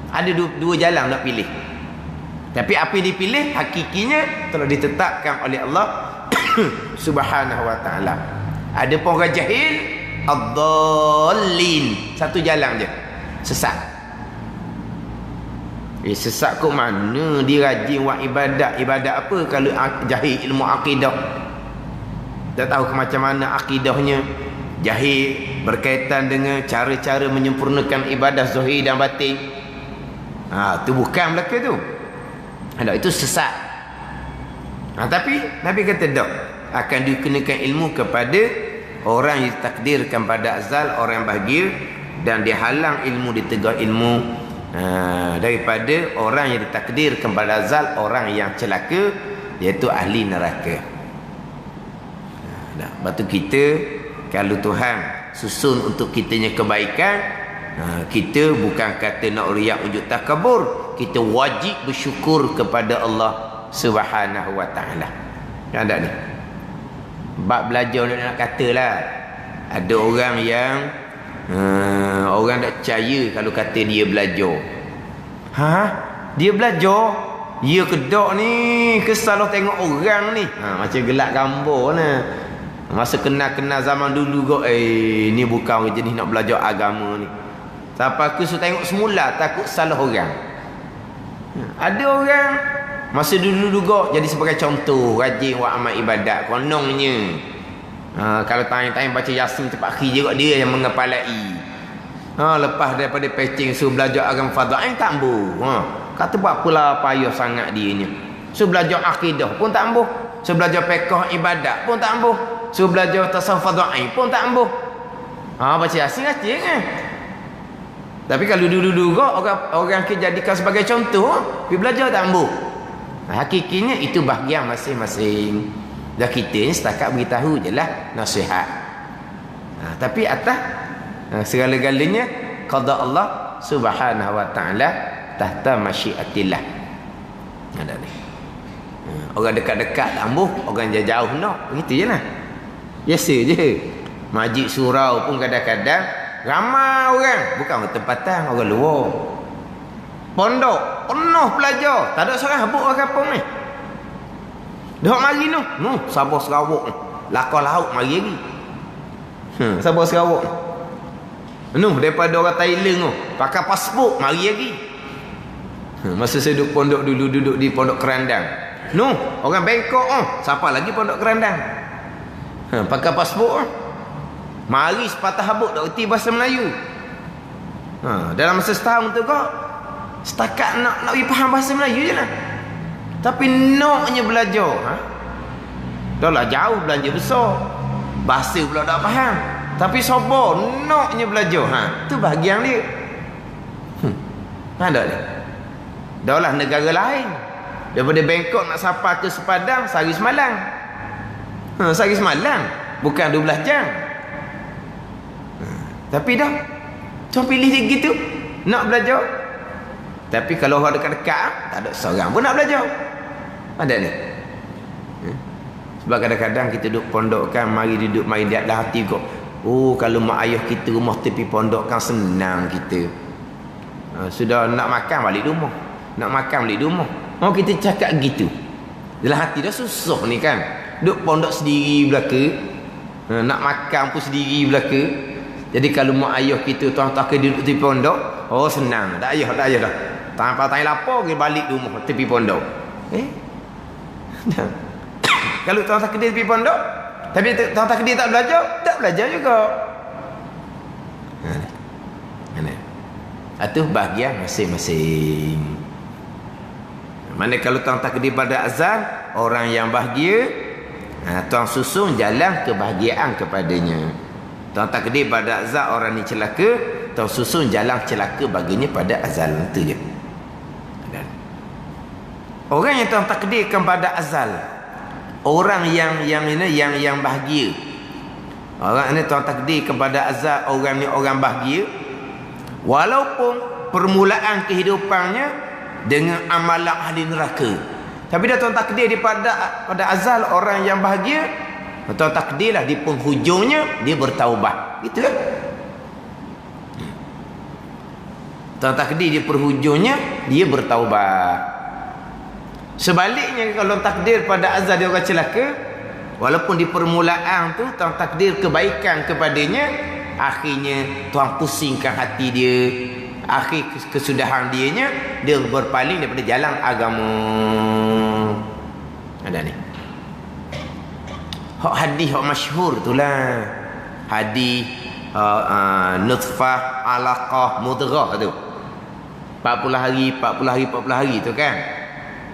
Ada dua jalan nak pilih. Tapi apa yang dipilih hakikinya telah ditetapkan oleh Allah Subhanahu wa taala. Ada pun orang jahil, ad-dallin, satu jalan je, sesat. Sesat kok mana? Dia rajin buat ibadat. Ibadat apa kalau jahil ilmu akidah? Tak tahu ke macam mana akidahnya. Jahil berkaitan dengan cara-cara menyempurnakan ibadah zahir dan batin. Tu bukan belaka tu. Itu sesat. Tapi Nabi kata tak, akan dikenakan ilmu kepada orang yang ditakdirkan pada azal, orang yang bahagia, dan dihalang ilmu, ditegah ilmu daripada orang yang ditakdirkan pada azal, orang yang celaka, iaitu ahli neraka. Lepas tu kita, kalau Tuhan susun untuk kitanya kebaikan, kita bukan kata nak riak unjuk takabur, kita wajib bersyukur kepada Allah Subhanahu wa taala. Ada ni bab belajar nak katalah, ada orang yang orang tak percaya kalau kata dia belajar. Dia belajar, dia kedak ni kesal tengok orang ni, macam gelak gambar ni. Masa kenal-kenal zaman dulu kok, ni bukan orang jenis nak belajar agama ni. Sampai aku suruh tengok semula, takut salah orang. Ada orang masa dulu kok jadi sebagai contoh, rajin buat amal ibadat konongnya. Kalau tanya-tanya baca Yasin tepat akhir kok dia yang mengepalai. Lepas daripada pecing suruh belajar agama fardhu tak ambuh. Kata buat pula payah sangat dia ni. Suruh belajar akidah pun tak ambuh. Suruh belajar fiqh ibadat pun tak ambuh. Suruh belajar tasawuf fardhu pun tak ambuh. Baca Yasin rajin kan. Tapi kalau dulu-dulu orang jadikan sebagai contoh, pergi belajar tak ambuh. Hakikinya itu bahagian masing-masing. Dan kita ni setakat beritahu je lah nasihat. Tapi atas segala-galanya qada Allah Subhanahu wa taala tahta masyiatillah. Ada ni. Orang dekat-dekat tak ambuh, orang jauh nak. Begitu je lah. Biasa je. Majlis surau pun kadang-kadang ramai orang, bukan orang tempatan, orang luar. Pondok penuh pelajar, tak ada seorang habuk orang kampung ni. Dah mari tu, Sabah Sarawak, lakar laut mari lagi. Sabah Sarawak. Daripada orang Thailand tu, pakai pasport mari lagi. Masa saya duduk pondok dulu, duduk di Pondok Kerandang. Orang Bangkok siapa lagi Pondok Kerandang. Pakai pasport mari sepatah habuk tak erti bahasa Melayu. Dalam masa setahun tu kok setakat nak pergi faham bahasa Melayu je lah. Tapi naknya belajar. Dah lah jauh belanja besar, bahasa pula tak faham, tapi sabar naknya belajar. Tu bahagian dia. Ada ni. Dah lah negara lain, daripada Bangkok nak sampai ke Sepadang sehari semalam. Sehari semalam, bukan 12 jam. Tapi dah cuma pilih dia gitu nak belajar. Tapi kalau orang dekat-dekat, tak ada seorang pun nak belajar. Ada ni. Sebab kadang-kadang kita duduk pondok kan, mari duduk mari di atas hati kok. Oh, kalau mak ayah kita rumah tepi pondok kan senang kita. Sudah nak makan balik rumah. Nak makan balik rumah. Mau kita cakap gitu. Dalam hati dah susah ni kan. Duduk pondok sendiri belaka. Nak makan pun sendiri belaka. Jadi kalau mak ayah kita tuan-tuan ke duduk tepi pondok, oh senang. Tak payah dah. Tanpa tanya lapar ke balik rumah tepi pondok. Kalau tuan-tuan ke tepi pondok, tapi tuan-tuan ke tak belajar juga. Itu bahagian masing-masing. Mana kalau tuan-tuan ke pada azan, orang yang bahagia, tuan susun jalan kebahagiaan kepadanya. Tuan-tuan ke pada azan, orang ni celaka, tuan susun jalan celaka baginya pada azal. Itu je. Orang yang tuan takdirkan pada azal, orang yang bahagia. Orang ni tuan takdir kepada azal, orang ni orang bahagia. Walaupun permulaan kehidupannya dengan amalan ahli neraka. Tapi dah tuan takdir pada azal orang yang bahagia, tuan takdirlah di penghujungnya dia bertaubat. Itu kan? Tuan takdir di penghujungnya dia bertaubat. Sebaliknya kalau takdir pada azal dia orang celaka, walaupun di permulaan tu tuan takdir kebaikan kepadanya, akhirnya tuan pusingkan hati dia, akhir kesudahan dia berpaling daripada jalan agama. Ada ni hadis masyhur itulah, hadis nutfah alaqah mudghah tu 40 hari tu kan.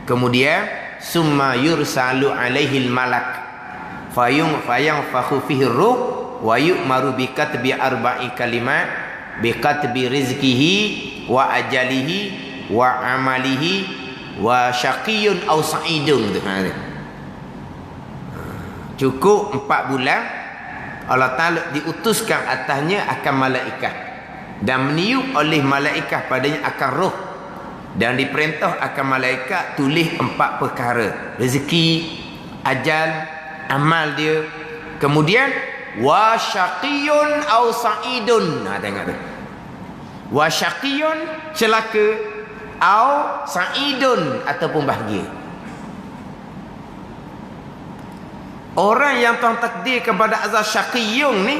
Kemudian summa yursalu alaihil malak fayanfakhu fihi ruh wa yu'maru bi katbi arba'i kalimat bi katbi rizqihi wa ajalihi wa amalihi wa syaqiyun aw sa'idun. Cukup 4 bulan Allah Ta'ala diutuskan atasnya akan malaikat dan meniup oleh malaikat padanya akan roh, dan diperintah akan malaikat tulis 4 perkara: rezeki, ajal, amal dia. Kemudian wa syaqiyun aw sa'idun. Tengok tu. Wa syaqiyun celaka, aw sa'idun ataupun bahagia. Orang yang tuan takdir kepada azab syaqiyun ni,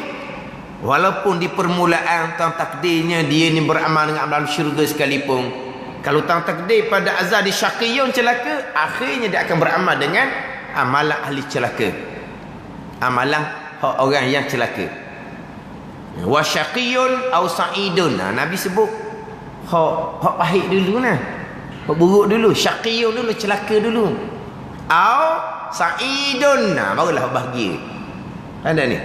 walaupun di permulaan tuan takdirnya dia ni beramal dengan amalan syurga sekalipun, kalau tuan takdir pada azab di syaqiyun celaka, akhirnya dia akan beramal dengan amalan ahli celaka, amalan orang yang celaka. Wa syaqiyun aw sa'idun. Nabi sebut hak pahit dulu nah, hak buruk dulu, syaqiyun dulu, celaka dulu, aw sa'idun, barulah bahagia. Ada ni.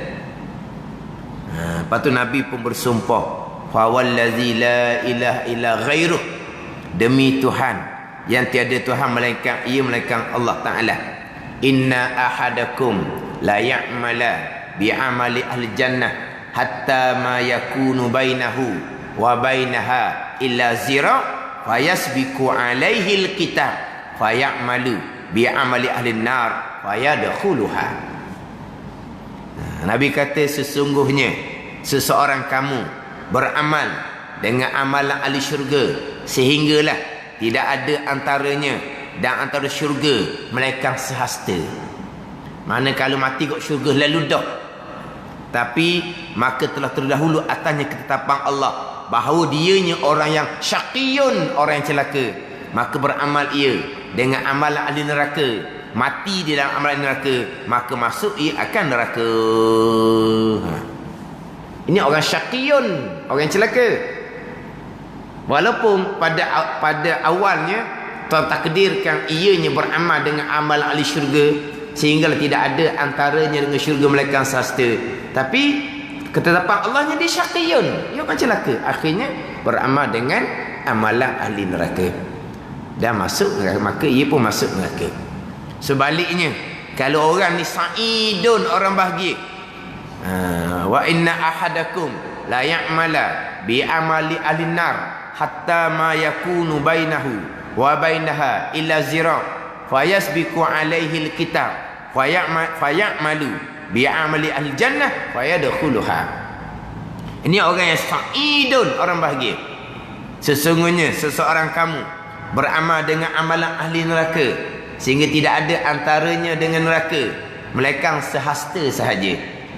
Lepas tu Nabi pun bersumpah, fa wallazi la ilaha illa ghairuh, demi Tuhan yang tiada Tuhan melainkan ia melainkan Allah Ta'ala, inna ahadakum la ya'mala bi'amali ahli jannah hatta ma yakunu bainahu wa bainaha illa zira fayasbiku alaihi alkitab fayamalu bi'amali ahli nar fayadkhuluha. Nabi kata sesungguhnya seseorang kamu beramal dengan amalan ahli syurga sehinggalah tidak ada antaranya dan antara syurga melainkan sehasta. Mana kalau mati kat syurga lalu dah, tapi maka telah terdahulu atasnya ketetapan Allah bahawa dianya orang yang syaqiyun, orang yang celaka, maka beramal ia dengan amalan ahli neraka, mati di dalam amalan neraka, maka masuk ia akan neraka. Ini orang syaqiyun, orang yang celaka. Walaupun pada awalnya Tuhan takdirkan ianya beramal dengan amalan ahli syurga sehingga tidak ada antaranya dengan syurga melainkan sehasta, tapi ketetapan Allahnya dia syaqiyun, dia akan celaka, akhirnya beramal dengan amalan ahli neraka dan masuk neraka, maka ia pun masuk neraka. Sebaliknya kalau orang ni sa'idun, orang bahagia, wa inna ahadakum la ya'mala bi amali ahli nar hatta ma yakunu bainahu wa bainaha illa zira fayasbiqu alaihi alkitab fayamalu bi'amali ahli jannah fayadkhuluha. Ini orang yang sa'idun, orang bahagia. Sesungguhnya seseorang kamu beramal dengan amalan ahli neraka sehingga tidak ada antaranya dengan neraka melainkan sehasta sahaja.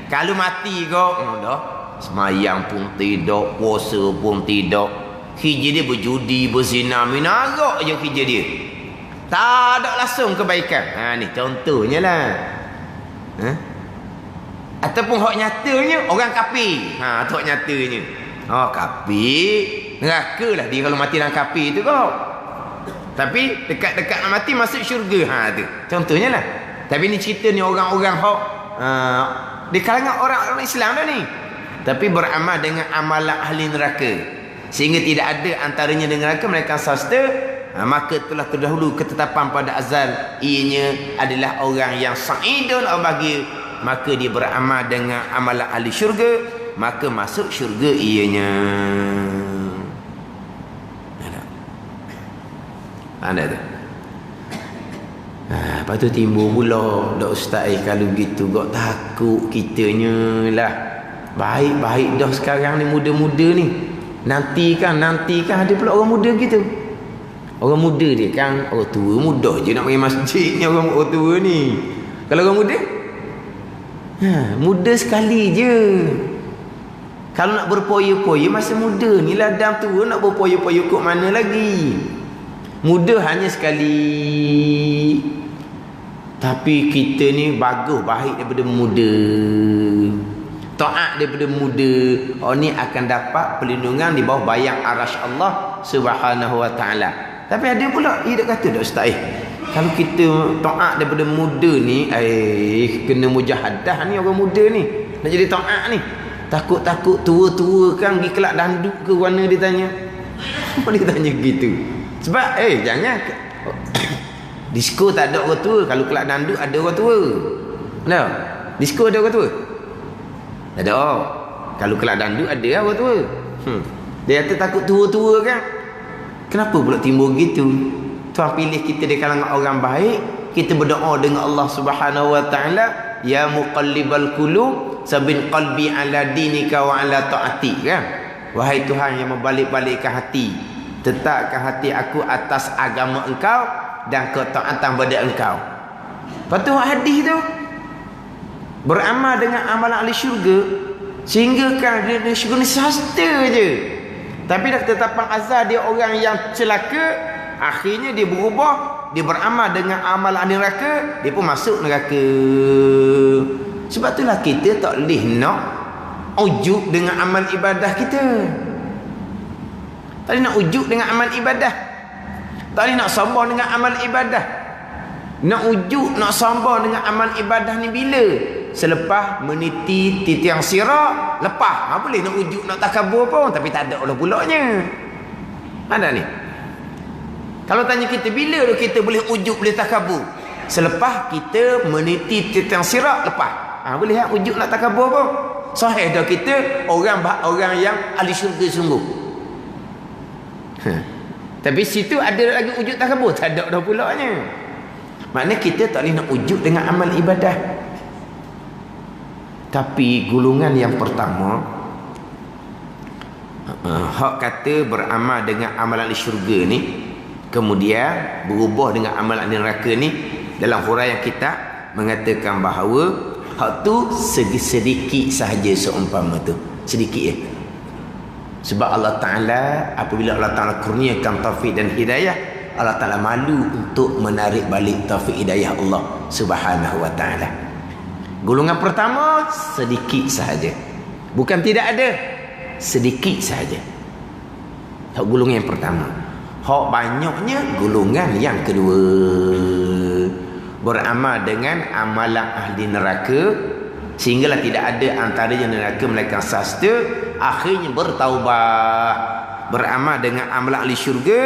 Kalau mati kau dah semayang pun tidak, puasa pun tidak, kerja dia berjudi, berzina, minarak je kerja dia, tak ada langsung kebaikan. Ni contohnya lah. Ataupun hak nyatanya orang kafir. Tu hak nyatanya. Kafir, neraka lah dia kalau mati dalam kafir tu kau. Tapi dekat-dekat nak mati masuk syurga. Tu contohnya lah. Tapi ni cerita ni orang-orang hak di kalangan orang-orang Islam dah ni, tapi beramal dengan amalan ahli neraka sehingga tidak ada antaranya dengan neraka mereka sasta, maka telah terdahulu ketetapan pada azal ianya adalah orang yang sa'idun, orang bahagia, maka dia beramal dengan amalan ahli syurga, maka masuk syurga ianya. Ada tu. Lepas tu timbul pula dak ustaz, kalau gitu gak takut kitanya lah. Baik-baik dah sekarang ni muda-muda ni. Nanti kan ada pula orang muda gitu. Orang muda dia kan orang tua, mudah je nak pergi masjid ni orang tua ni. Kalau orang muda muda sekali je. Kalau nak berpoya-poya masa muda ni lah, dah tua nak berpoya-poya kok mana lagi. Muda hanya sekali. Tapi kita ni bagus, baik daripada muda, taat daripada muda. Ni akan dapat perlindungan di bawah bayang arasy Allah Subhanahu wa taala. Tapi ada pula dia kata dak ustaz, kalau kita taat daripada muda ni, kena mujahadah ni orang muda ni nak jadi taat ni. Takut-takut tua-tua kan pergi kelak danduk ke mana dia tanya. Apa dia tanya gitu? Sebab jangan disko tak ada orang tua, kalau kelak danduk ada orang tua. Nah, disko ada orang tua? Tak ada. Kalau kelak danduk ada orang tua. Dia kata takut tua-tua kan. Kenapa pula timbul gitu? Tuhan pilih kita di kalangan orang baik, kita berdoa dengan Allah Subhanahu wa taala, ya muqallibal qulub sabin qalbi ala dinika wa ala taati, kan? Wahai Tuhan yang membalik-balikkan hati, tetapkan hati aku atas agama Engkau dan ketaatan pada Engkau. Lepas tu hadis tu, beramal dengan amalan ahli syurga sehingga kan dia syurga ni sasta je. Tapi dah ketetapan azal dia orang yang celaka, akhirnya dia berubah, dia beramal dengan amalan ahli neraka, dia pun masuk neraka. Sebab itulah kita tak boleh nak ujub dengan amal ibadah kita. Tak boleh nak ujub dengan amal ibadah. Tak boleh nak sabar dengan amal ibadah. Nak ujub, nak sabar dengan amal ibadah ni bila? Selepas meniti titiang sirak, lepas. Boleh nak ujub, nak takabur pun, tapi tak ada Allah pulaknya. Ada ni. Kalau tanya kita bila kita boleh ujub, boleh takabur? Selepas kita meniti titiang sirak, lepas. Boleh ujub nak takabur pun. Sahih dah kita orang yang ahli syurga sungguh. Tapi situ ada lagi ujub takabur, tak ada dah pulaknya. Maknanya kita tak boleh nak ujub dengan amal ibadah. Tapi golongan yang pertama, hak kata beramal dengan amalan di syurga ni, kemudian berubah dengan amalan di neraka ni, dalam huraian kita mengatakan bahawa hak tu sedikit sahaja seumpama tu, sedikit ya. Sebab Allah Ta'ala, apabila Allah Ta'ala kurniakan taufik dan hidayah, Allah Ta'ala malu untuk menarik balik taufik hidayah Allah Subhanahu wa Ta'ala. Golongan pertama sedikit sahaja, bukan tidak ada, sedikit sahaja. Hak golongan yang pertama. Hak banyaknya golongan yang kedua, beramal dengan amalan ahli neraka sehinggalah tidak ada antaranya neraka melainkan sasta, akhirnya bertaubat, beramal dengan amalan ahli syurga,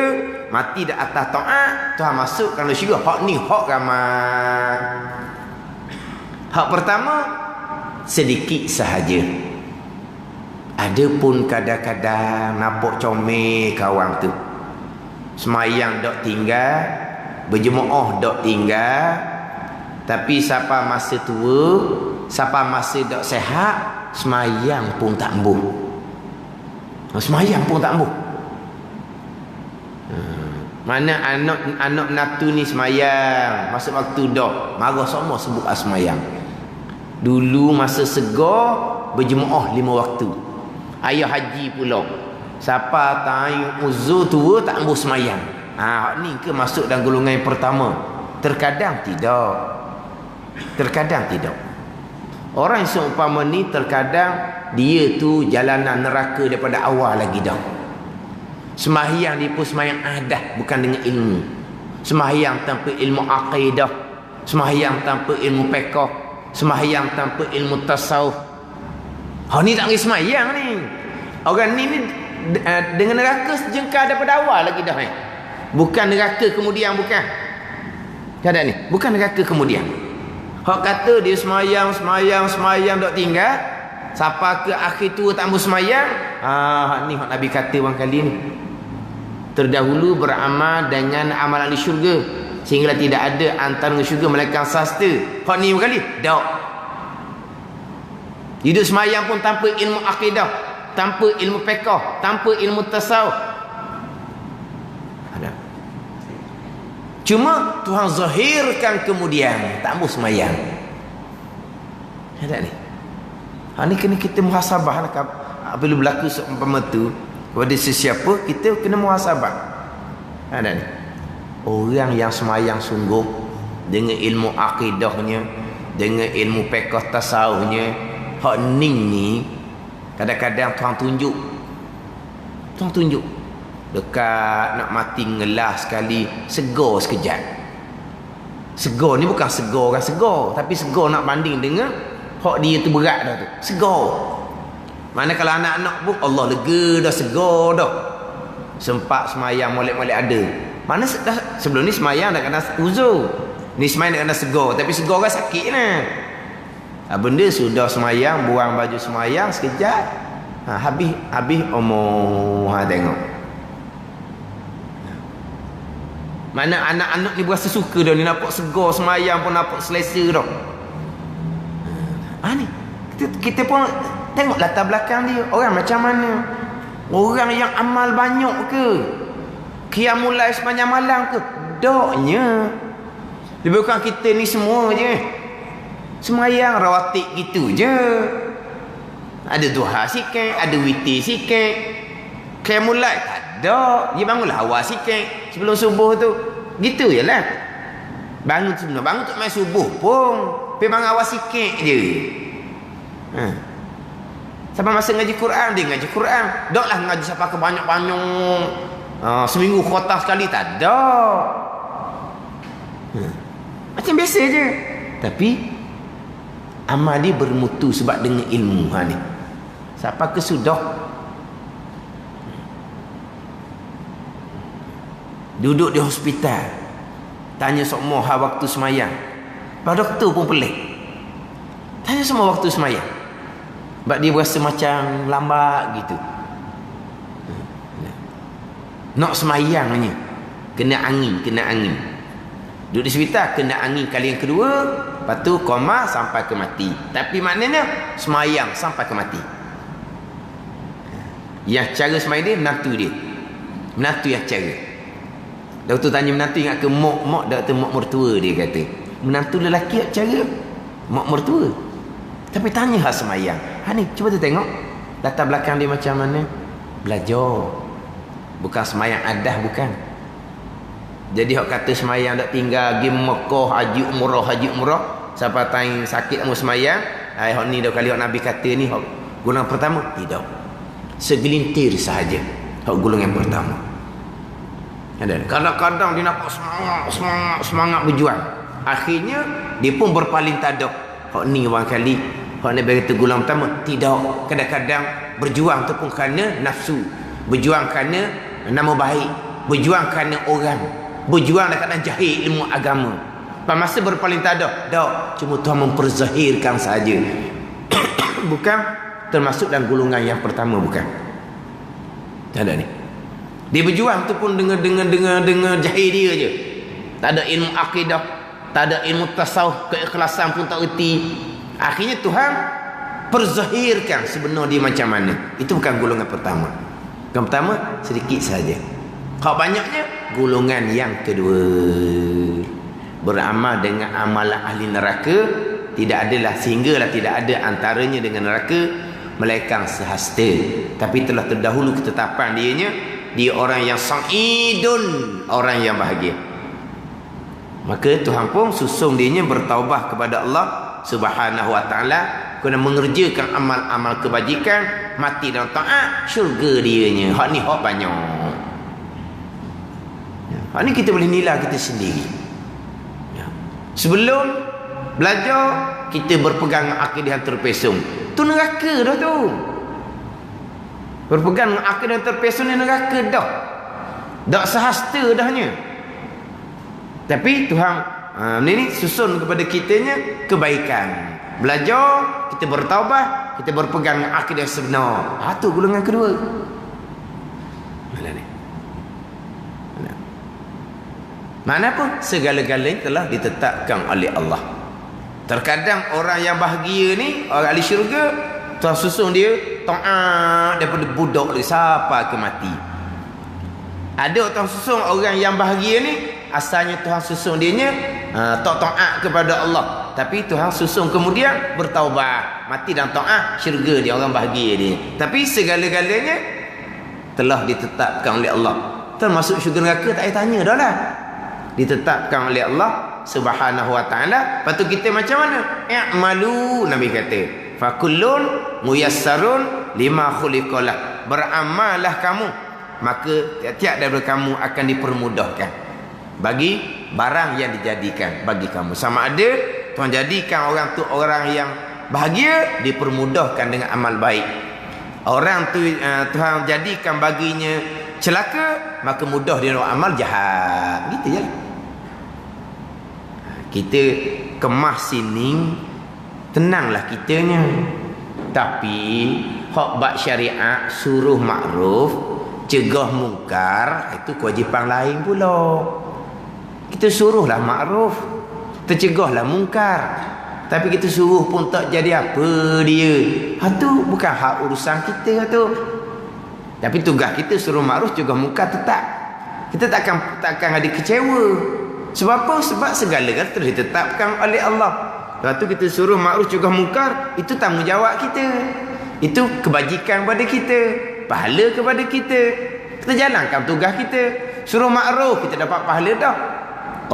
mati di atas taat, Tuhan masukkan ke syurga. Hak ni hak ramai. Hak pertama sedikit sahaja. Ada pun kadang-kadang nampak comel kawan tu. Semayang dok tinggal, berjemaah dok tinggal, tapi siapa masa tua, siapa masa dok sehat, semayang pun tak ambuh. Semayang pun tak ambuh. Mana anak natu ni semayang, masa waktu dok, marah semua sebut semayang. Dulu masa segar, berjemaah 5 waktu. Ayah haji pula, siapa tahu uzur tua tak ambuh semayang. Ni ke masuk dalam golongan yang pertama? Terkadang tidak. Terkadang tidak. Orang yang seumpama ni terkadang dia tu jalanan neraka daripada awal lagi dah. Sembahyang dia pun sembahyang adah, bukan dengan ilmu. Sembahyang tanpa ilmu akidah, sembahyang tanpa ilmu fiqh, sembahyang tanpa ilmu tasawuf. Ni tak boleh sembahyang ni. Orang ni dengan neraka sejengkal daripada awal lagi dah. Bukan neraka kemudian, bukan. Keadaan ni bukan neraka kemudian. Hak kata dia semayang dok tinggal, siapa ke akhir tua tak ambil semayang. Hak ni hak Nabi kata bang kali ni. Terdahulu beramal dengan amalan di syurga, sehingga tidak ada antara syurga melainkan sasta. Hak ni kali dak. Hidup semayang pun tanpa ilmu akidah, tanpa ilmu fiqh, tanpa ilmu tasawuf. Cuma Tuhan zahirkan kemudian tak ambil semayang. Ada ni. Ni kena kita muhasabah lah. Apabila berlaku seumpama tu kepada sesiapa, kita kena muhasabah. Ada ni. Orang yang semayang sungguh dengan ilmu akidahnya, dengan ilmu fiqh tasawufnya, hak ni kadang-kadang Tuhan tunjuk dekat nak mati ngelah sekali, segar sekejap. Segar ni bukan segar orang segar, tapi segar nak banding dengan hak dia tu berat dah tu, segar. Mana kalau anak-anak pun Allah lega dah, segar dah, sempat semayang molek-molek ada. Mana sebelum ni semayang dah kena uzur, ni semayang dah kena segar, tapi segar kan sakit lah. Benda sudah semayang, buang baju semayang sekejap, habis umur. Tengok mana anak-anak ni berasa suka dah, ni nampak segar semayang pun nampak selesa dah. Ni kita pun tengok latar belakang dia, orang macam mana. Orang yang amal banyak ke, qiyamul lail sepanjang malam ke? Daknya lebih kurang kita ni semua je semayang rawatib gitu je. Ada duha sikit, ada witir sikit. Qiyamul lail tak ada. Dia bangunlah awal sikit sebelum subuh tu. Gitu je lah. Bangun sebelum, bangun tak main subuh pun, pergi bangun awal sikit je. Sampai masa ngaji Quran, dia ngaji Quran. Taklah ngaji siapa ke banyak-banyak. Seminggu khotbah sekali tak ada. Macam biasa je. Tapi amal dia bermutu sebab dengan ilmu. Ni siapa ke sudah duduk di hospital, tanya semua waktu semayang. Pak doktor pun pelik, tanya semua waktu semayang, sebab dia berasa macam lambat gitu. Nak semayangnya kena angin. Duduk di hospital kena angin kali yang kedua, lepas tu koma sampai ke mati. Tapi maknanya semayang sampai ke mati. Yang cara semayang dia menantu dia, menantu yang cara. Doktor tanya menantu ingat ke mak doktor mak mertua, dia kata menantu lelaki yang cara mak mertua. Tapi tanya hal semayang. Ni cuba tu tengok latar belakang dia macam mana. Belajar, bukan semayang adah, bukan. Jadi hak kata semayang tak tinggal pergi Mekah haji umrah, siapa tanya sakit mau semayang. Hak ni dah kali hak Nabi kata ni hak golongan pertama. Tidak, segelintir sahaja hak golongan pertama. Kadang-kadang dia nampak semangat berjuang, akhirnya dia pun berpaling tadak. Hak ni barangkali hak Nabi kata golongan pertama. Tidak, kadang-kadang berjuang tu pun kerana nafsu, berjuang kerana nama baik, berjuang kerana orang, berjuang kadang-kadang jahil ilmu agama. Pada masa berpaling tadak, cuma Tuhan memperzahirkan saja. Bukan termasuk dalam golongan yang pertama bukan? Tak ada ni. Dia berjuang tu pun dengan jahil dia je. Tak ada ilmu akidah, tak ada ilmu tasawuf, keikhlasan pun tak erti. Akhirnya Tuhan perzahirkan sebenar dia macam mana. Itu bukan golongan pertama. Yang pertama sedikit saja. Kalau banyaknya golongan yang kedua, beramal dengan amalan ahli neraka, tidak adalah sehinggalah tidak ada antaranya dengan neraka melainkan sehasta. Tapi telah terdahulu ketetapan dianya, dia orang yang sa'idun, orang yang bahagia. Maka Tuhan pun susung dianya bertaubah kepada Allah Subhanahu wa taala, kena mengerjakan amal-amal kebajikan, mati dalam taat, syurga dianya. Hak ni hak banyak. Hak ni kita boleh nilai kita sendiri. Sebelum belajar kita berpegang akidah yang terpesong, tu neraka dah tu. Berpegang akidah yang terpesong ni neraka dah. Dak sehasta dahnya. Tapi Tuhan ini susun kepada kitanya kebaikan. Belajar, kita bertaubat, kita berpegang akidah yang sebenar. Tu golongan kedua. Mana ni? Mana pun segala-galanya telah ditetapkan oleh Allah. Terkadang orang yang bahagia ni, orang ahli syurga, Tuhan susun dia taat daripada budak dia sampai ke mati. Ada Tuhan susun orang yang bahagia ni, asalnya Tuhan susun dia tak taat kepada Allah, tapi Tuhan susun kemudian bertaubat, mati dalam taat, syurga dia, orang bahagia dia. Tapi segala-galanya telah ditetapkan oleh Allah. Termasuk syurga neraka tak payah tanya dah lah. Ditetapkan oleh Allah Subhanahu wa taala. Lepas tu kita macam mana? I'malu, Nabi kata, fakullun muyassarun lima khuliqalah. Beramallah kamu, maka tiap-tiap daripada kamu akan dipermudahkan bagi barang yang dijadikan bagi kamu. Sama ada Tuhan jadikan orang tu orang yang bahagia, dipermudahkan dengan amal baik. Orang tu Tuhan jadikan baginya celaka, maka mudah dia nak amal jahat. Gitu je lah. Kita kemas sini, tenanglah kitanya. Tapi hak bab syariat, suruh makruf, cegah mungkar, itu kewajipan lain pula. Kita suruhlah makruf, tercegahlah mungkar. Tapi kita suruh pun tak jadi apa dia. Tu bukan hak urusan kita tu. Tapi tugas kita suruh makruf, cegah mungkar tetap. Kita takkan ada kecewa. Sebab apa? Sebab segala-galanya telah ditetapkan oleh Allah. Lepas tu kita suruh makruf, cegah mungkar, itu tanggungjawab kita. Itu kebajikan kepada kita, pahala kepada kita. Kita jalankan tugas kita. Suruh makruf, kita dapat pahala dah.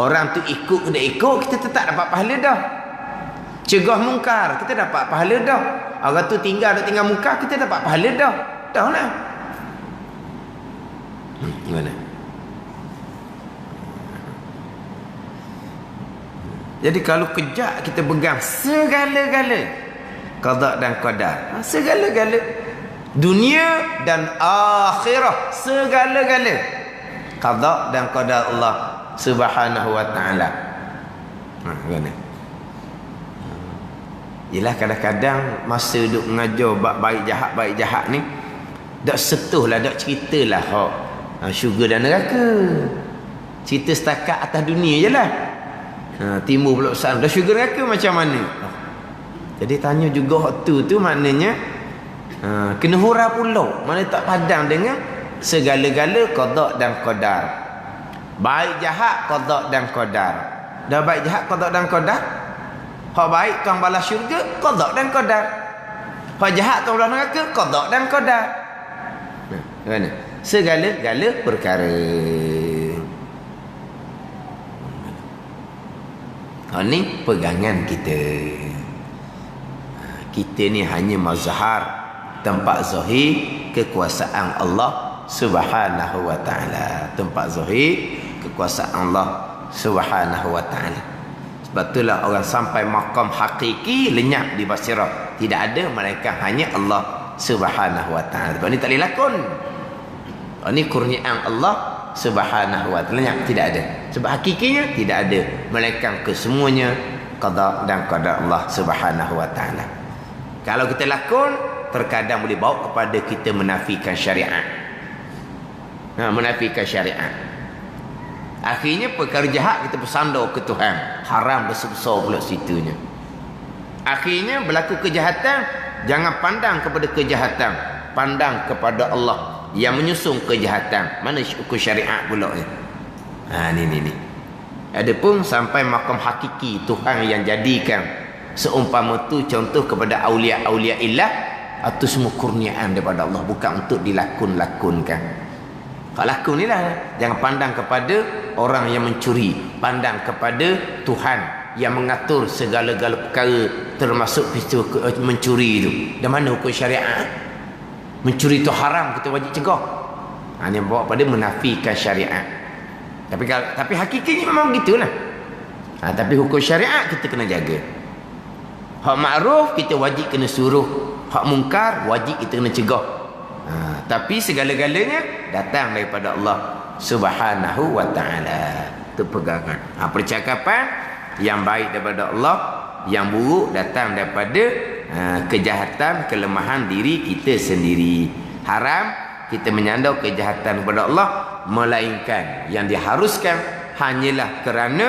Orang tu ikut kena ikut, kita tetap dapat pahala dah. Cegah mungkar, kita dapat pahala dah. Orang tu tinggal mungkar, kita dapat pahala dah. Dah lah. Gimana? Jadi kalau kejap kita pegang segala-gala qada dan qadar, segala-gala dunia dan akhirah, segala-gala qada dan qadar Allah Subhanahu wa taala. Gimana? Yalah kadang-kadang masa duk mengajar bab baik jahat ni, dak sentuhlah, dak ceritalah syurga dan neraka. Cerita setakat atas dunia je lah. Timbul pula soalan, dah syurga neraka macam mana? Jadi tanya juga hak tu maknanya kena hura pula. Mana tak padang dengan segala-gala qada dan qadar. Baik jahat qada dan qadar. Dah baik jahat qada dan qadar. Hak baik Tuhan balas syurga, qada dan qadar. Hak jahat Tuhan balas neraka, qada dan qadar. Mana? Segala-gala perkara. Ni pegangan kita. Kita ni hanya mazhar, tempat zahir kekuasaan Allah Subhanahu wa taala. Tempat zahir kekuasaan Allah Subhanahu wa taala. Sebab itulah orang sampai maqam hakiki lenyap di basirah. Tidak ada melainkan hanya Allah Subhanahu wa taala. Sebab ni tak boleh lakon. Ini kurniaan Allah Subhanahu wa taala, tidak ada. Sebab hakikinya tidak ada, melainkan kesemuanya qada dan qadar Allah Subhanahu wa taala. Kalau kita lakon terkadang boleh bawa kepada kita menafikan syariat. Menafikan syariat. Akhirnya perkara jahat kita bersandar ke Tuhan. Haram besar-besar pula situnya. Akhirnya berlaku kejahatan, jangan pandang kepada kejahatan, pandang kepada Allah yang menyusun kejahatan. Mana hukum syariat pula ni? Ni. Adapun sampai makam hakiki Tuhan yang jadikan seumpama tu contoh kepada aulia-aulia illah, itu semua kurniaan daripada Allah, bukan untuk dilakon-lakonkan. Kalau lakon ni lah, jangan pandang kepada orang yang mencuri, pandang kepada Tuhan yang mengatur segala-gala perkara, termasuk peristiwa mencuri itu. Dan mana hukum syariat? Mencuri itu haram, kita wajib cegah. Ini bawa pada menafikan syariat. Tapi hakikatnya memang begitulah. Tapi hukum syariat kita kena jaga. Hak ma'ruf kita wajib kena suruh, hak mungkar wajib kita kena cegah. Tapi segala-galanya datang daripada Allah Subhanahu wa ta'ala. Itu pegangan. Percakapan yang baik daripada Allah, yang buruk datang daripada kejahatan, kelemahan diri kita sendiri. Haram kita menyandar kejahatan kepada Allah, melainkan yang diharuskan hanyalah kerana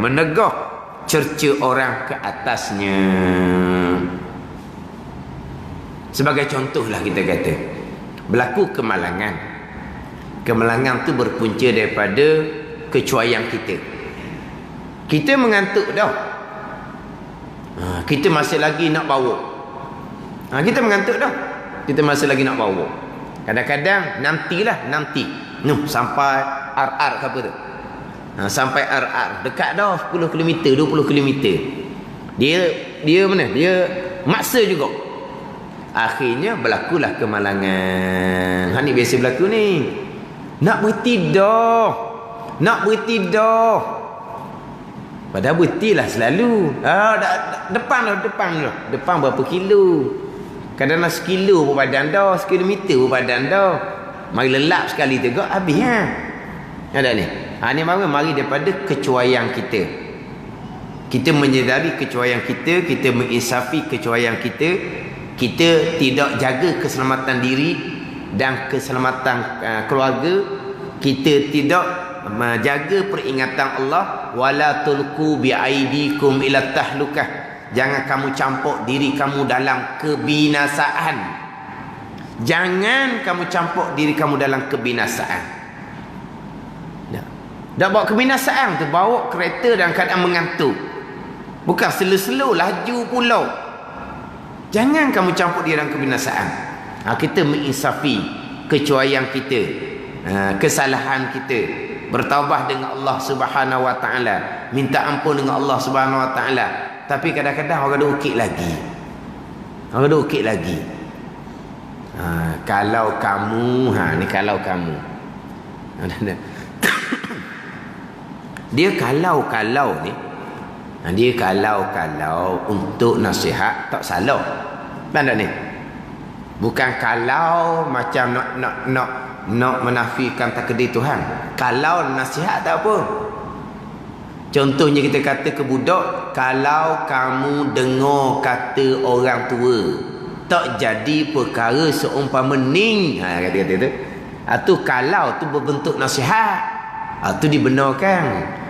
menegah cerca orang ke atasnya. Sebagai contohlah kita kata, berlaku kemalangan. Kemalangan tu berpunca daripada kecuaian kita. Kita mengantuk dah. Kita masih lagi nak bawa. Kita mengantuk dah. Kita masih lagi nak bawa. Kadang-kadang nanti. Sampai RR ke apa tu? Sampai RR. Dekat dah 10 km, 20 km. Dia mana? Dia maksa juga. Akhirnya berlakulah kemalangan. Ni biasa berlaku ni. Nak berhenti dah. Padahal berhentilah selalu. Depan berapa kilo? Kadang-kadang sekilo per badan dah, sekilometer per badan dah. Mari lelap sekali tegak habis Ada ni. Ni mari daripada kecuaian kita. Kita menyedari kecuaian kita, kita menginsafi kecuaian kita. Kita tidak jaga keselamatan diri dan keselamatan keluarga. Kita tidak menjaga peringatan Allah, wala tulqu biaidikum ila tahlukah. Jangan kamu campur diri kamu dalam kebinasaan. Jangan kamu campur diri kamu dalam kebinasaan. Dah bawa kebinasaan tu, bawa kereta dalam keadaan mengantuk. Bukan slow-slow laju pulau. Jangan kamu campur diri dalam kebinasaan. Kita menginsafi kecuaian kita, kesalahan kita, bertaubat dengan Allah Subhanahu wa ta'ala, minta ampun dengan Allah Subhanahu wa ta'ala. Tapi kadang-kadang orang ada ukit lagi. Kalau kamu, ni kalau kamu. Dia kalau ni, dia kalau untuk nasihat tak salah. Mana ni? Bukan kalau macam nak menafikan takdir Tuhan. Kalau nasihat tak apa. Contohnya kita kata ke budak, kalau kamu dengar kata orang tua, tak jadi perkara seumpama ning. Kata-kata tu. Tu kalau tu berbentuk nasihat. Tu dibenarkan.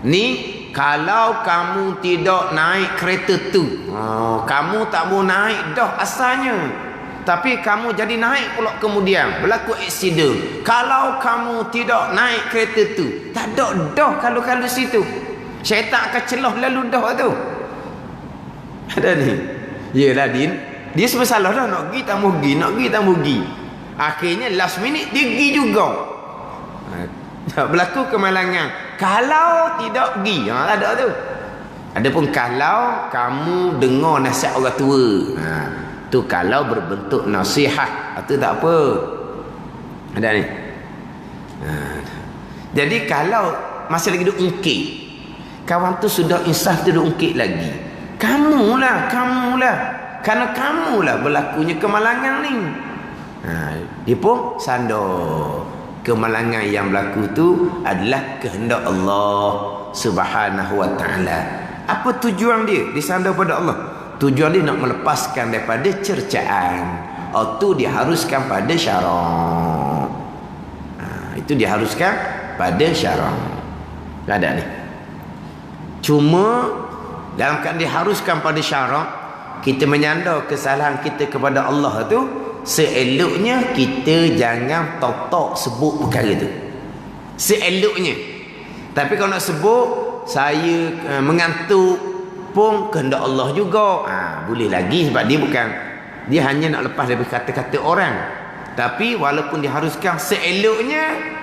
Ni kalau kamu tidak naik kereta tu, kamu tak boleh naik dah asalnya. Tapi kamu jadi naik pula kemudian berlaku aksiden. Kalau kamu tidak naik kereta tu, tak ada dah kalau situ. Syaitan akan celah lalu dah tu. Ada ni. Yelah dia semua salah dah, nak pergi tak mau pergi. Akhirnya last minute dia pergi juga. Berlaku kemalangan. Kalau tidak pergi, ada tu. Adapun kalau kamu dengar nasihat orang tua, tu kalau berbentuk nasihat, itu tak apa. Ada ni. Jadi kalau masih lagi duk ungkit, kawan tu sudah insaf tu duk ungkit lagi. Kamulah. Kerana kamulah berlakunya kemalangan ni. Dia pun sandar. Kemalangan yang berlaku tu adalah kehendak Allah Subhanahu wa ta'ala. Apa tujuan dia disandar pada Allah? Tujuan dia nak melepaskan daripada cercaan. Itu diharuskan pada syarak. Itu diharuskan pada syarak. Tak ada ni. Cuma dalam keadaan diharuskan pada syarak, kita menyandar kesalahan kita kepada Allah tu, seeloknya kita jangan tok-tok sebut perkara tu. Seeloknya. Tapi kalau nak sebut, saya mengantuk pun kehendak Allah juga. Boleh lagi sebab dia hanya nak lepas dari kata-kata orang. Tapi walaupun diharuskan, seeloknya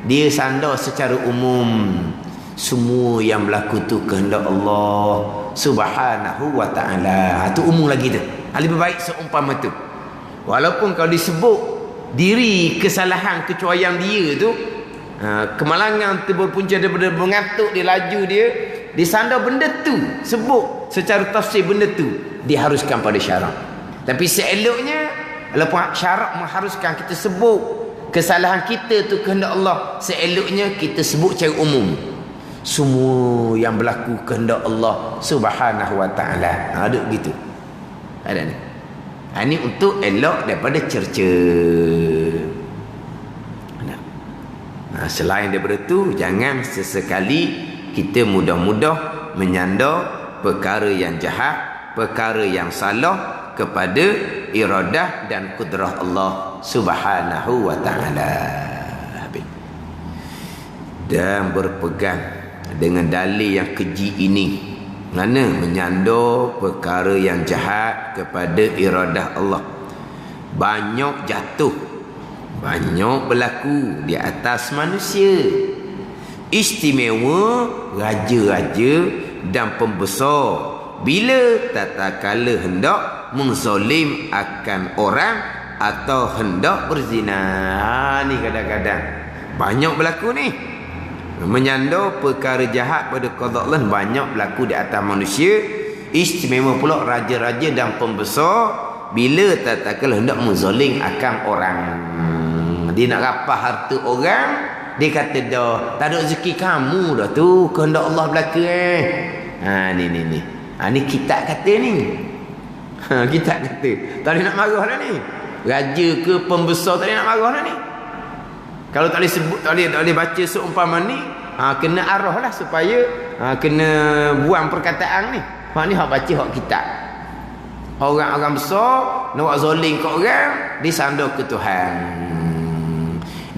dia sandar secara umum. Semua yang berlaku tu kehendak Allah Subhanahu wa ta'ala. Itu umum lagi tu. Lebih baik seumpama tu. Walaupun kalau disebut diri kesalahan kecuaian dia tu, kemalangan tu berpunca daripada mengantuk dia, laju dia, disandar benda tu, sebut secara tafsir benda tu, diharuskan pada syarak. Tapi seeloknya, walaupun syarak mengharuskan kita sebut kesalahan kita tu kehendak Allah, seeloknya kita sebut secara umum. Semua yang berlaku kehendak Allah Subhanahu wa ta'ala. Ada gitu. Ada ni. Ini untuk elok daripada cerca. Selain daripada tu, jangan sesekali kita mudah-mudah menyandar perkara yang jahat, perkara yang salah kepada iradah dan kudrah Allah Subhanahu wa ta'ala. Dan berpegang dengan dalil yang keji ini, mana menyandar perkara yang jahat kepada iradah Allah, banyak jatuh, banyak berlaku di atas manusia. Istimewa raja-raja dan pembesar bila tatkala hendak menzalim akan orang atau hendak berzina. Ni kadang-kadang banyak berlaku ni. Menyandar perkara jahat pada qada Allah banyak berlaku di atas manusia. Istimewa pula raja-raja dan pembesar bila tatkala hendak menzalim akan orang. Dia nak rapah harta orang, dia kata dah tak ada rezeki kamu dah tu, kehendak Allah berlaku ni. Ni kitab kata ni. Kitab kata. Tak boleh nak marah dah ni. Raja ke pembesar tak boleh nak marah dah ni. Kalau tak boleh sebut, tak boleh baca seumpama ni, kena arah lah supaya kena buang perkataan ni. Hak ni hak baca hak kitab. Orang-orang besar nak buat zalim ke orang, disandar ke Tuhan.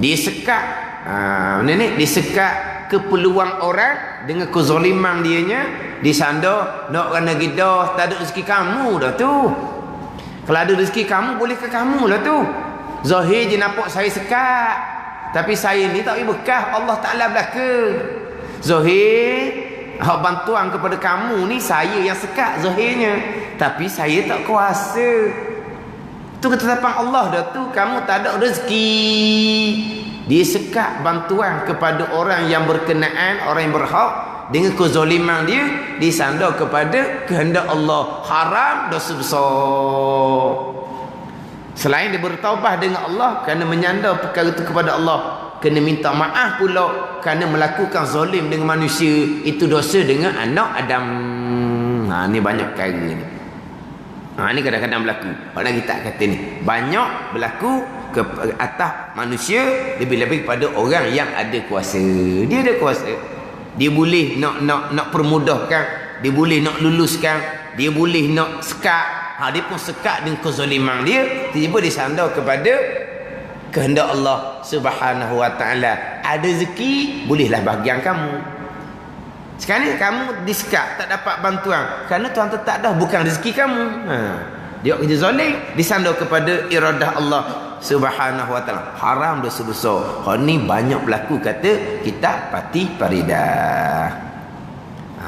Dia sekat disekat keperluan orang dengan kezaliman dianya, disandar nak kena gidah, tak ada rezeki kamu dah tu. Kalau ada rezeki kamu, boleh ke kamu lah tu. Zahir je nampak saya sekat, tapi saya ni tak berkah, Allah Ta'ala belaka. Zahir hak bantuan kepada kamu ni saya yang sekat zahirnya, tapi saya tak kuasa. Tu ketetapan Allah dah tu, kamu tak ada rezeki. Dia sekat bantuan kepada orang yang berkenaan, orang yang berhak, dengan kezaliman dia disandar kepada kehendak Allah. Haram, dosa besar. Selain dia bertaubah dengan Allah kerana menyandar perkara itu kepada Allah, kena minta maaf pula kerana melakukan zalim dengan manusia, itu dosa dengan anak Adam. Ni banyak perkara ni. Ni kadang-kadang berlaku. Pada kita kata ni banyak berlaku ke atas manusia, lebih-lebih pada orang yang ada kuasa. Dia ada kuasa. Dia boleh nak permudahkan, dia boleh nak luluskan, dia boleh nak sekat. Dia pun sekat dengan kezaliman dia, tiba-tiba disandar kepada kehendak Allah Subhanahu wa ta'ala. Ada rezeki, bolehlah bahagian kamu. Sekarang ni kamu disekat, tak dapat bantuan kerana Tuhan tetap dah bukan rezeki kamu. Dia kerja zalim, disandar kepada iradah Allah Subhanahu wa ta'ala. Haram, dosa besar. Ni banyak berlaku kata kitab Fatih Faridah.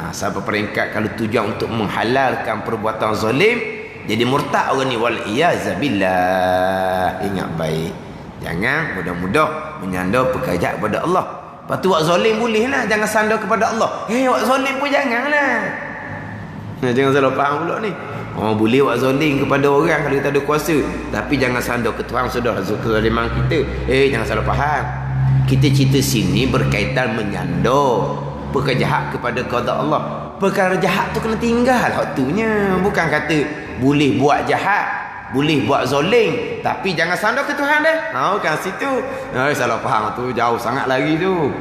Sampai peringkat kalau tujuan untuk menghalalkan perbuatan zalim, jadi murtad orang ni, wal iyazabillah. Ingat baik, jangan mudah-mudah menyandar perkara jahat kepada Allah. Lepas tu buat zalim bolehlah, jangan sandar kepada Allah. Buat zalim pun janganlah. Jangan salah faham pula ni. Boleh buat zalim kepada orang kalau kita ada kuasa, tapi jangan sandar ke Tuhan sudah kezaliman kita. Jangan salah faham. Kita cerita sini berkaitan menyandar perkara jahat kepada qada Allah. perkara jahat tu kena tinggal waktunya. Bukan kata boleh buat jahat, boleh buat zalim, tapi jangan sandar ke Tuhan dah. Kan situ. Salah faham tu, jauh sangat lagi tu.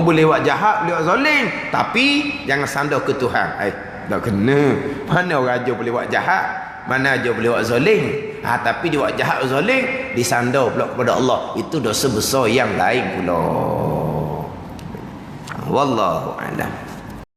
Boleh buat jahat, boleh buat zalim, tapi jangan sandar ke Tuhan. Tak kena. Mana orang aja boleh buat jahat, mana aja boleh buat zalim. Tapi dia buat jahat zalim, disandar pula kepada Allah. Itu dosa besar yang lain pula. Wallahu a'lam.